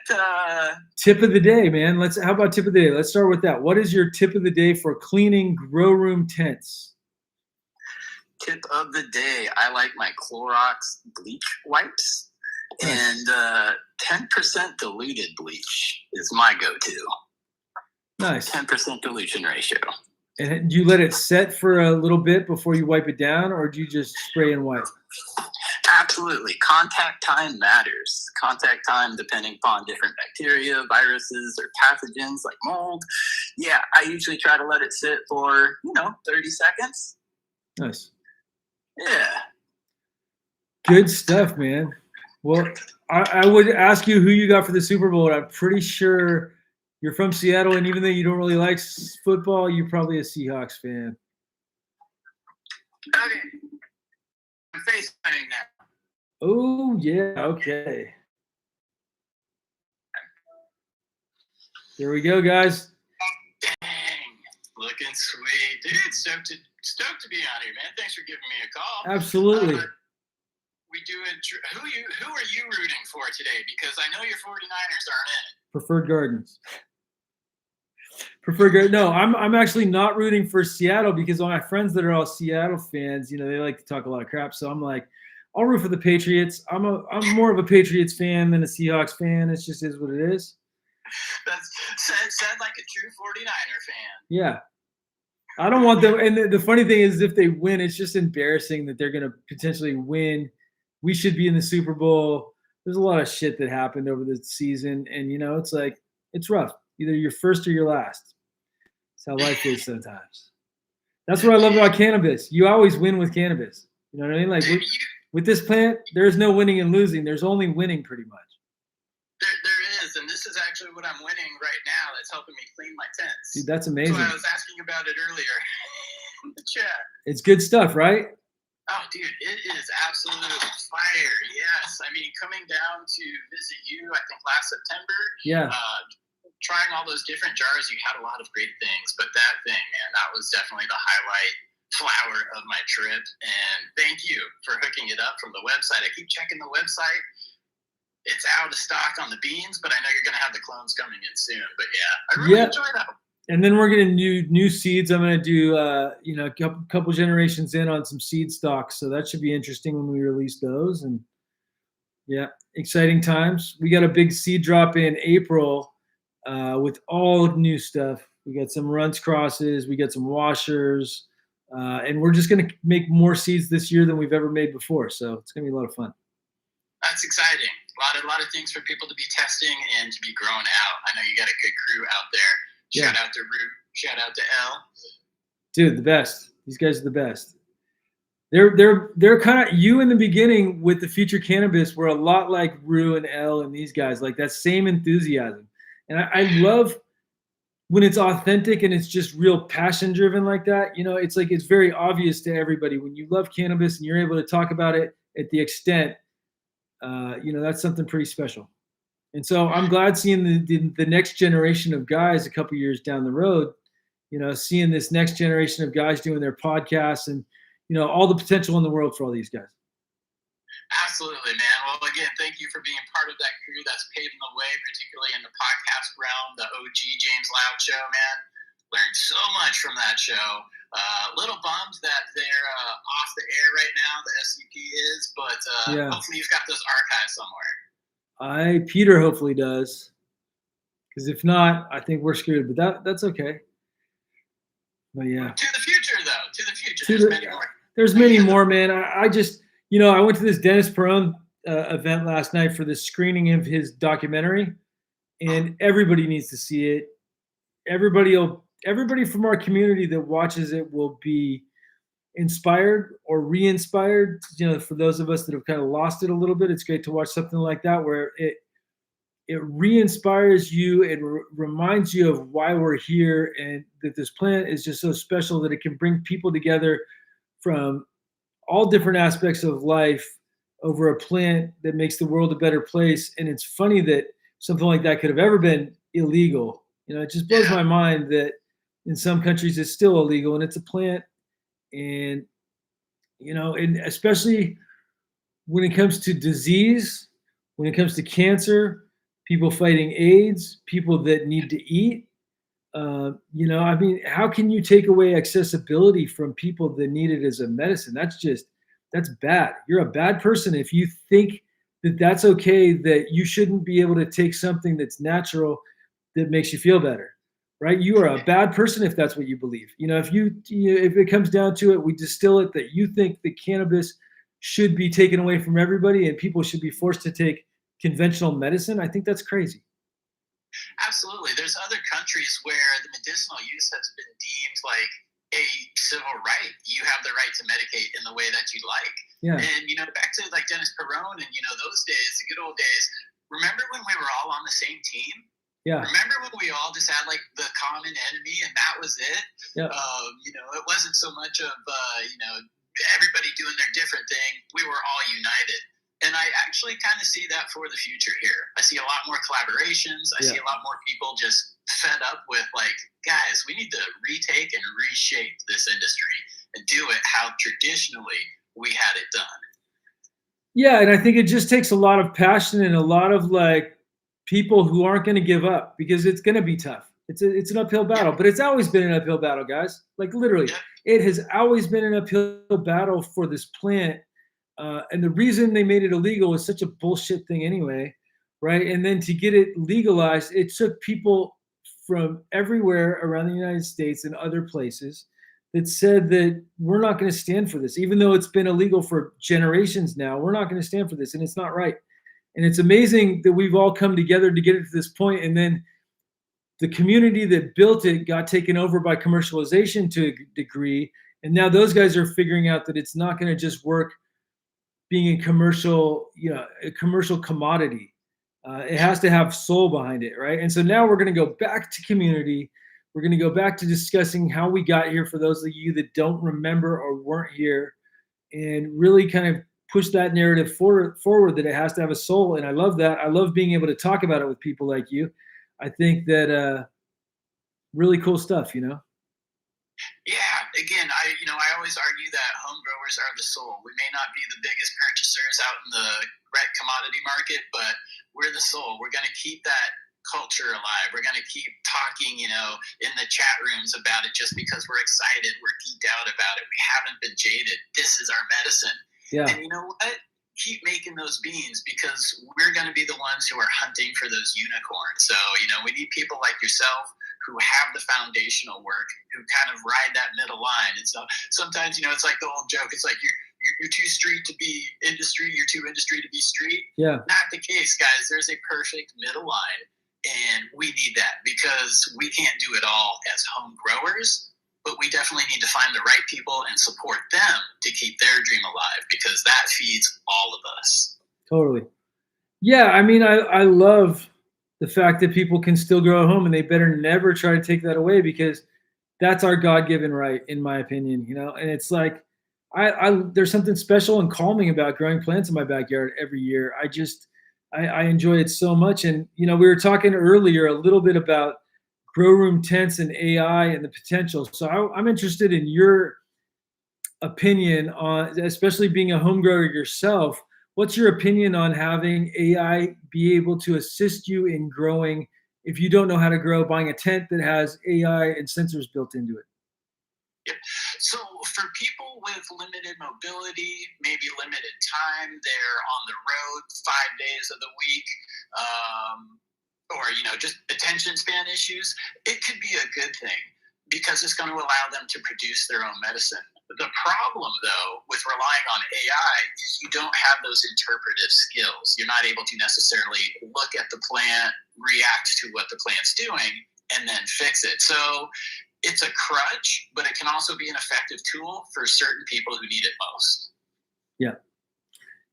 tip of the day, man? How about tip of the day? Let's start with that. What is your tip of the day for cleaning grow room tents? Tip of the day. I like my Clorox bleach wipes, and 10% diluted bleach is my go-to. Nice. 10% dilution ratio. And do you let it set for a little bit before you wipe it down, or do you just spray and wipe? Absolutely. Contact time matters. Contact time, depending upon different bacteria, viruses, or pathogens like mold. Yeah, I usually try to let it sit for, 30 seconds. Nice. Yeah. Good stuff, man. Well, I would ask you who you got for the Super Bowl. I'm pretty sure you're from Seattle, and even though you don't really like football, you're probably a Seahawks fan. Okay. I'm FaceTiming now. Oh, yeah. Okay. Here we go, guys. Dang, looking sweet, dude. Stoked to be on here, man. Thanks for giving me a call. Absolutely. We doing who are you rooting for today? Because I know your 49ers aren't in it. Preferred Gardens. No, I'm actually not rooting for Seattle because all my friends that are all Seattle fans, they like to talk a lot of crap. So I'm like, I'll root for the Patriots. I'm more of a Patriots fan than a Seahawks fan. It just is what it is. That's sound like a true 49er fan. Yeah. I don't want them. And the funny thing is, if they win, it's just embarrassing that they're going to potentially win. We should be in the Super Bowl. There's a lot of shit that happened over the season. And, it's like, it's rough. Either you're first or you're last. That's how life is sometimes. That's what I love about cannabis. You always win with cannabis. You know what I mean? Like with this plant, there's no winning and losing. There's only winning pretty much. There is, and this is actually what I'm winning right now. That's helping me clean my tents. Dude, that's amazing. So I was asking about it earlier in the chat. It's good stuff, right? Oh, dude, it is absolutely fire. Yes, I mean, coming down to visit you, I think last September. Yeah. Trying all those different jars, you had a lot of great things, but that thing, man, that was definitely the highlight flower of my trip. And thank you for hooking it up from the website. I keep checking the website. It's out of stock on the beans, but I know you're going to have the clones coming in soon. But yeah, I really enjoy that. And then we're going to do new seeds. I'm going to do, a couple generations in on some seed stocks. So that should be interesting when we release those. And yeah, exciting times. We got a big seed drop in April with all new stuff. We got some runts crosses. We got some washers. And we're just going to make more seeds this year than we've ever made before. So it's going to be a lot of fun. That's exciting. A lot of things for people to be testing and to be growing out. I know you got a good crew out there. Shout out to Rue. Shout out to L. Dude, the best. These guys are the best. They're kind of, you in the beginning with the Future Cannabis were a lot like Rue and L and these guys, like that same enthusiasm. And I love when it's authentic and it's just real passion driven like that. It's like it's very obvious to everybody when you love cannabis and you're able to talk about it at the extent. That's something pretty special. And so I'm glad seeing the next generation of guys a couple years down the road, seeing this next generation of guys doing their podcasts and, all the potential in the world for all these guys. Absolutely, man. Well, again, thank you for being part of that crew that's paving the way, particularly in the podcast realm, the OG James Loud show, man. Learned so much from that show. Little bummed that they're off the air right now, the SCP is, but hopefully you've got those archives somewhere. Peter hopefully does, because if not, I think we're screwed. But that's okay. But yeah. To the future, though. To the future. There's many more. There's many more, man. I just, I went to this Dennis Peron event last night for the screening of his documentary, and everybody needs to see it. Everybody from our community that watches it will be inspired or re-inspired. For those of us that have kind of lost it a little bit, it's great to watch something like that where it re-inspires you and reminds you of why we're here and that this plant is just so special that it can bring people together from all different aspects of life over a plant that makes the world a better place. And it's funny that something like that could have ever been illegal. It just blows my mind that in some countries it's still illegal, and it's a plant. And, and especially when it comes to disease, when it comes to cancer, people fighting AIDS, people that need to eat, how can you take away accessibility from people that need it as a medicine? That's bad. You're a bad person if you think that that's okay, that you shouldn't be able to take something that's natural that makes you feel better, right? You are a bad person if that's what you believe. If it comes down to it, we distill it that you think that cannabis should be taken away from everybody and people should be forced to take conventional medicine. I think that's crazy. Absolutely. There's other countries where the medicinal use has been deemed like a civil right. You have the right to medicate in the way that you like. Yeah. And, back to like Dennis Peron and, those days, the good old days. Remember when we were all on the same team? Yeah. Remember when we all just had like the common enemy and that was it? Yeah. It wasn't so much of, everybody doing their different thing. We were all united. And I actually kind of see that for the future here. I see a lot more collaborations. I see a lot more people just fed up with like, guys, we need to retake and reshape this industry and do it how traditionally we had it done. Yeah, and I think it just takes a lot of passion and a lot of like people who aren't going to give up, because it's going to be tough. It's an uphill battle, but it's always been an uphill battle, guys. Like literally, it has always been an uphill battle for this plant. And the reason they made it illegal was such a bullshit thing anyway, right? And then to get it legalized, it took people from everywhere around the United States and other places that said that we're not going to stand for this. Even though it's been illegal for generations now, we're not going to stand for this, and it's not right. And it's amazing that we've all come together to get it to this point, and then the community that built it got taken over by commercialization to a degree, and now those guys are figuring out that it's not going to just work being a commercial commodity. It has to have soul behind it, right? And so now we're going to go back to community. We're going to go back to discussing how we got here for those of you that don't remember or weren't here, and really kind of push that narrative forward that it has to have a soul. And I love that. I love being able to talk about it with people like you. I think that really cool stuff, you know? Yeah, again, I always argue that home growers are the soul. We may not be the biggest purchasers out in the commodity market, but we're the soul. We're going to keep that culture alive. We're going to keep talking, in the chat rooms about it just because we're excited. We're geeked out about it. We haven't been jaded. This is our medicine. Yeah. And you know what? Keep making those beans, because we're going to be the ones who are hunting for those unicorns. So, we need people like yourself who have the foundational work, who kind of ride that middle line. And so sometimes, it's like the old joke. It's like you're too street to be industry. You're too industry to be street. Yeah. Not the case, guys. There's a perfect middle line. And we need that, because we can't do it all as home growers, but we definitely need to find the right people and support them to keep their dream alive, because that feeds all of us. Totally. Yeah, I mean, I love the fact that people can still grow at home, and they better never try to take that away, because that's our God-given right, in my opinion, and it's like, there's something special and calming about growing plants in my backyard every year. I enjoy it so much. And, we were talking earlier a little bit about grow room tents and AI and the potential. So I'm interested in your opinion on, especially being a home grower yourself, what's your opinion on having AI be able to assist you in growing, if you don't know how to grow, buying a tent that has AI and sensors built into it? Yep. So for people with limited mobility, maybe limited time, they're on the road 5 days of the week, or just attention span issues, it could be a good thing, because it's going to allow them to produce their own medicine. The problem, though, with relying on AI is you don't have those interpretive skills. You're not able to necessarily look at the plant, react to what the plant's doing, and then fix it. So it's a crutch, but it can also be an effective tool for certain people who need it most. Yeah.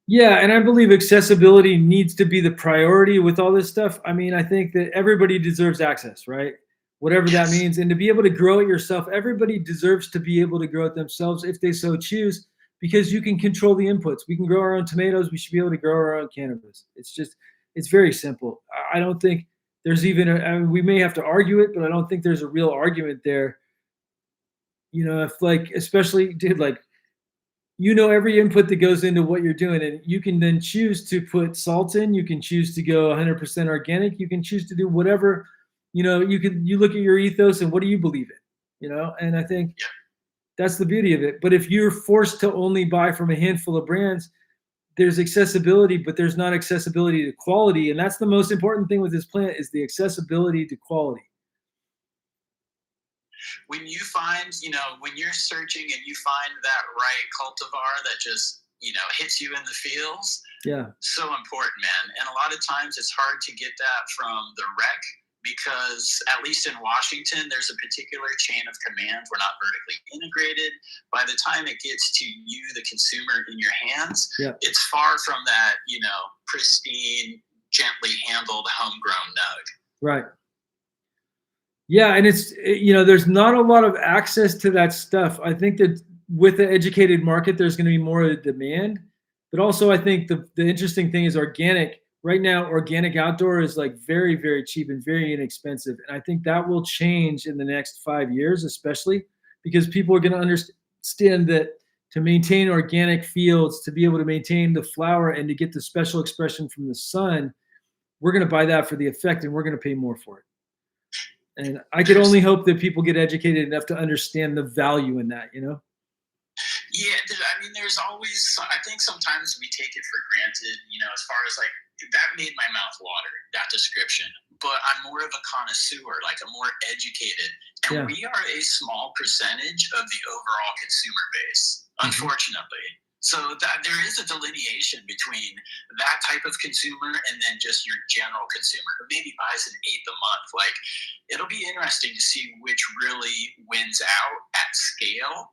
Yeah, and I believe accessibility needs to be the priority with all this stuff. I mean, I think that everybody deserves access, right? Whatever that means. And to be able to grow it yourself, everybody deserves to be able to grow it themselves if they so choose, because you can control the inputs. We can grow our own tomatoes. We should be able to grow our own cannabis. It's very simple. I don't think there's even we may have to argue it, but I don't think there's a real argument there. If especially every input that goes into what you're doing, and you can then choose to put salt in, you can choose to go 100% organic, you can choose to do whatever, you look at your ethos and what do you believe in, and I think that's the beauty of it. But if you're forced to only buy from a handful of brands, there's accessibility, but there's not accessibility to quality. And that's the most important thing with this plant, is the accessibility to quality. When you find, when you're searching and you find that right cultivar that just, hits you in the feels, so important, man. And a lot of times it's hard to get that from the rec, because at least in Washington, there's a particular chain of command. We're not vertically integrated. By the time it gets to you, the consumer, in your hands, it's far from that, pristine, gently handled homegrown nug. Right. Yeah, and it's, there's not a lot of access to that stuff. I think that with the educated market, there's going to be more of a demand. But also, I think the interesting thing is organic. right now, organic outdoor is like very, very cheap and very inexpensive. And I think that will change in the next 5 years, especially because people are going to understand that to maintain organic fields, to be able to maintain the flower and to get the special expression from the sun, we're going to buy that for the effect and we're going to pay more for it. And I could only hope that people get educated enough to understand the value in that, you know? Yeah, I mean, there's always, I think sometimes we take it for granted, you know, as far as like, that made my mouth water, that description. But I'm more of a connoisseur, like I'm more educated. And we are a small percentage of the overall consumer base, unfortunately. So that there is a delineation between that type of consumer and then just your general consumer who maybe buys an eighth a month. Like, it'll be interesting to see which really wins out at scale.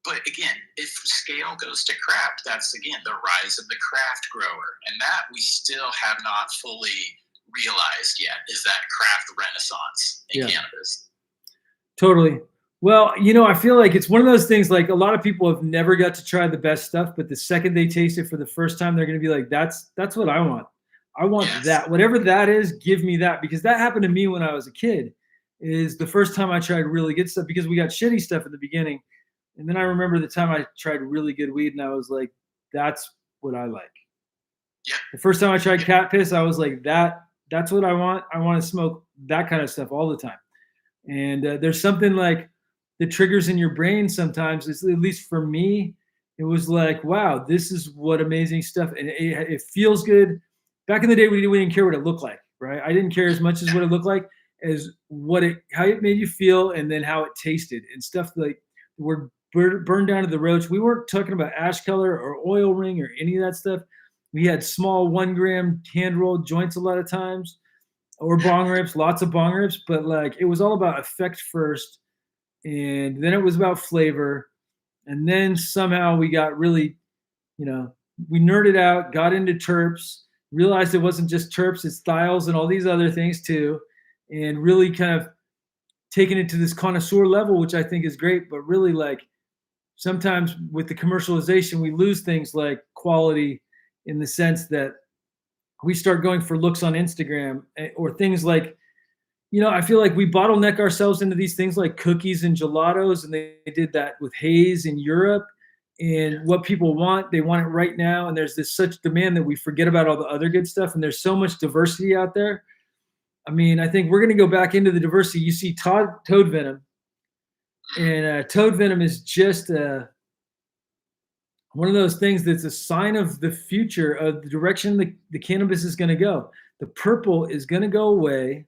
But again, if scale goes to craft, that's, again, the rise of the craft grower. And that we still have not fully realized yet, is that craft renaissance in cannabis. Totally. Well, you know, I feel like it's one of those things, like a lot of people have never got to try the best stuff, but the second they taste it for the first time, they're going to be like, that's what I want. I want that. Whatever that is, give me that. Because that happened to me when I was a kid, is the first time I tried really good stuff, because we got shitty stuff at the beginning. And then I remember the time I tried really good weed and I was like, that's what I like. Yeah. The first time I tried cat piss, I was like, that's what I want. I want to smoke that kind of stuff all the time. And there's something like the triggers in your brain sometimes, at least for me, it was like, wow, this is what amazing stuff. And it feels good. Back in the day, we didn't care what it looked like, right? I didn't care as much as what it looked like as how it made you feel and then how it tasted and stuff like we're burned down to the roach. We weren't talking about ash color or oil ring or any of that stuff. We had small 1 gram hand rolled joints a lot of times, or bong rips, lots of bong rips, but like it was all about effect first. And then it was about flavor. And then somehow we got really, you know, we nerded out, got into terps, realized it wasn't just terps, it's thiols and all these other things too. And really kind of taking it to this connoisseur level, which I think is great, but really like sometimes with the commercialization, we lose things like quality in the sense that we start going for looks on Instagram or things like, you know, I feel like we bottleneck ourselves into these things like cookies and gelatos, and they did that with haze in Europe. And what people want, they want it right now. And there's this such demand that we forget about all the other good stuff. And there's so much diversity out there. I mean, I think we're going to go back into the diversity. You see toad venom, and toad venom is just one of those things that's a sign of the future, of the direction the cannabis is going to go. The purple is going to go away.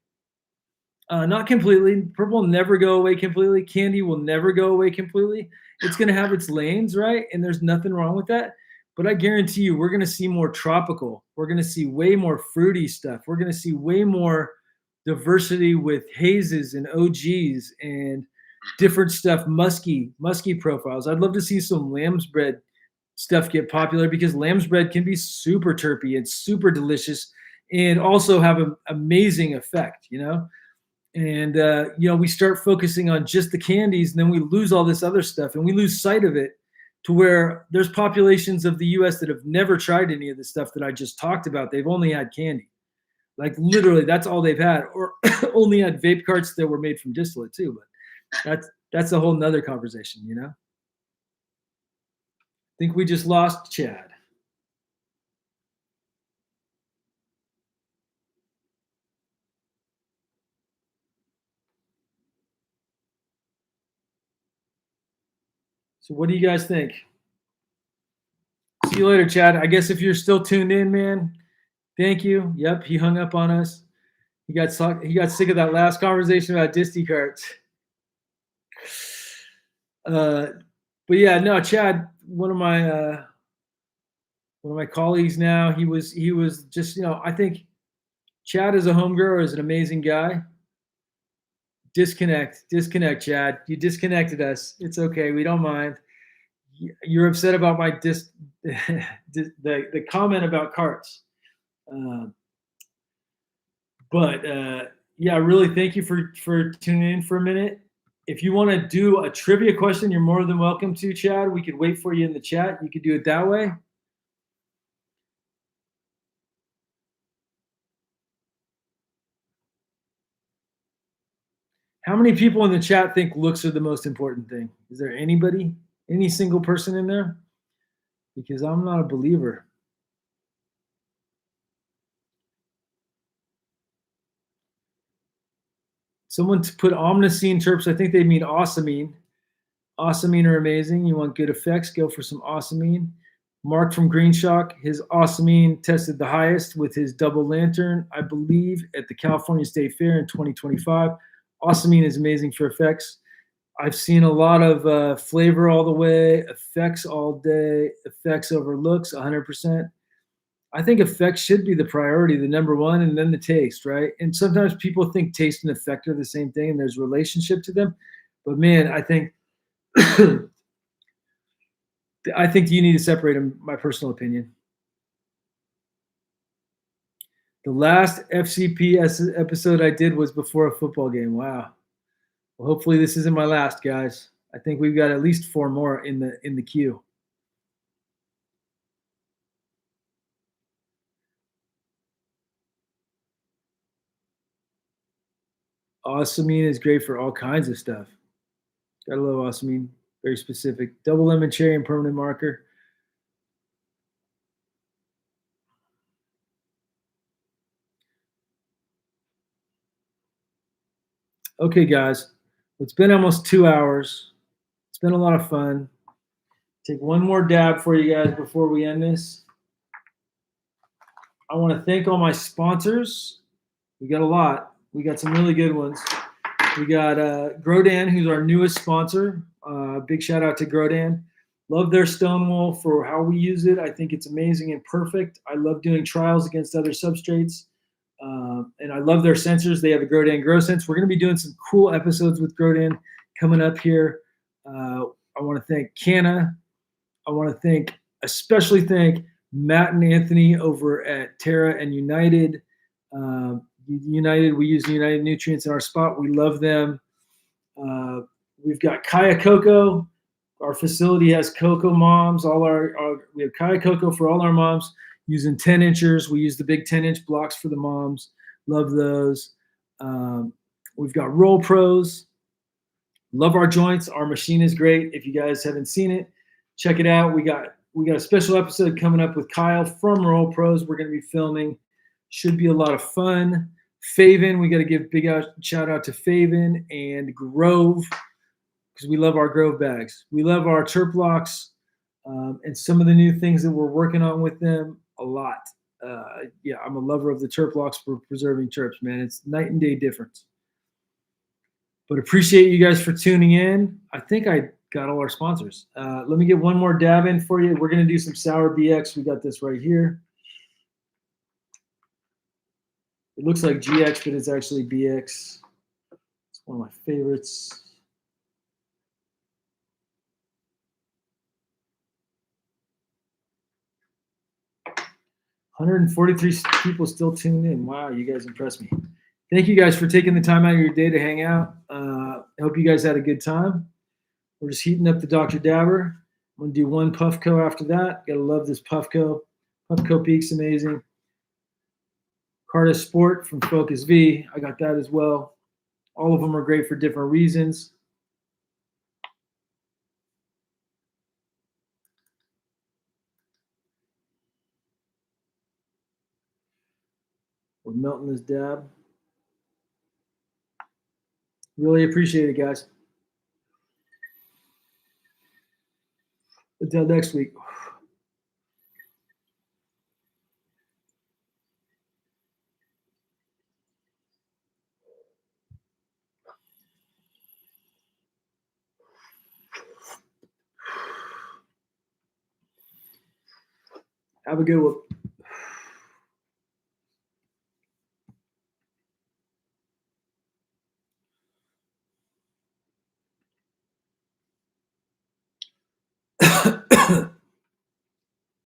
Not completely. Purple will never go away completely. Candy will never go away completely. It's going to have its lanes, right? And there's nothing wrong with that. But I guarantee you, we're going to see more tropical. We're going to see way more fruity stuff. We're going to see way more diversity with hazes and OGs and different stuff, musky profiles. I'd love to see some lamb's bread stuff get popular, because lamb's bread can be super terpy and super delicious and also have an amazing effect, you know? And, you know, we start focusing on just the candies, and then we lose all this other stuff, and we lose sight of it to where there's populations of the US that have never tried any of the stuff that I just talked about. They've only had candy. Like literally that's all they've had, or only had vape carts that were made from distillate too. But that's a whole nother conversation, you know? I think we just lost Chad. So what do you guys think? See you later, Chad. I guess if you're still tuned in, man, thank you. Yep, he hung up on us. He got sick of that last conversation about disty carts. But yeah, no, Chad, one of my colleagues now, he was just, you know, I think Chad as a home grower is an amazing guy. Disconnect, Chad. You disconnected us. It's okay. We don't mind. You're upset about my the comment about carts. But yeah, really thank you for tuning in for a minute. If you want to do a trivia question, you're more than welcome to, Chad. We could wait for you in the chat. You could do it that way. How many people in the chat think looks are the most important thing? Is there anybody, any single person in there? Because I'm not a believer. Someone to put omnicine terps, I think they mean awesomine. Awesomine are amazing. You want good effects, go for some awesomine. Mark from Green Shock, his awesomine tested the highest with his double lantern, I believe, at the California State Fair in 2025. Awesomine is amazing for effects. I've seen a lot of flavor all the way, effects all day, effects over looks 100%. I think effects should be the priority, the number one, and then the taste, right? And sometimes people think taste and effect are the same thing, and there's a relationship to them. But man, I think I think you need to separate them, my personal opinion. The last FCP episode I did was before a football game. Wow. Well, hopefully this isn't my last, guys. I think we've got at least 4 more in the queue. Awesomine is great for all kinds of stuff. Gotta love awesomine. Very specific. Double lemon cherry and permanent marker. Okay, guys. It's been almost 2 hours. It's been a lot of fun. Take one more dab for you guys before we end this. I want to thank all my sponsors. We got a lot. We got some really good ones. We got Grodan, who's our newest sponsor. Big shout out to Grodan. Love their Stonewall for how we use it. I think it's amazing and perfect. I love doing trials against other substrates. And I love their sensors. They have a Grodan Grow Sense. We're going to be doing some cool episodes with Grodan coming up here. I want to thank Canna. I want to especially thank Matt and Anthony over at Terra and United. United, we use United Nutrients in our spot. We love them. We've got Kaya Coco. Our facility has Coco moms. We have Kaya Coco for all our moms using 10 inchers. We use the big 10-inch blocks for the moms. Love those. We've got Roll Pros. Love our joints. Our machine is great. If you guys haven't seen it, check it out. We got a special episode coming up with Kyle from Roll Pros. We're going to be filming. Should be a lot of fun. Faven, we got to give big shout out to Faven and Grove because we love our Grove bags. We love our terp locks and some of the new things that we're working on with them a lot. Yeah, I'm a lover of the terp locks for preserving terps, man. It's night and day difference. But appreciate you guys for tuning in. I think I got all our sponsors. Let me get one more dab in for you. We're going to do some Sour BX. We got this right here. It looks like GX, but it's actually BX. It's one of my favorites. $143 people still tuned in. Wow, you guys impressed me. Thank you guys for taking the time out of your day to hang out. I hope you guys had a good time. We're just heating up the Dr. Dabber. I'm going to do one Puffco after that. Got to love this Puffco. Puffco Peak's amazing. Carta Sport from Focus V. I got that as well. All of them are great for different reasons. We're melting this dab. Really appreciate it, guys. Until next week. Have a good one.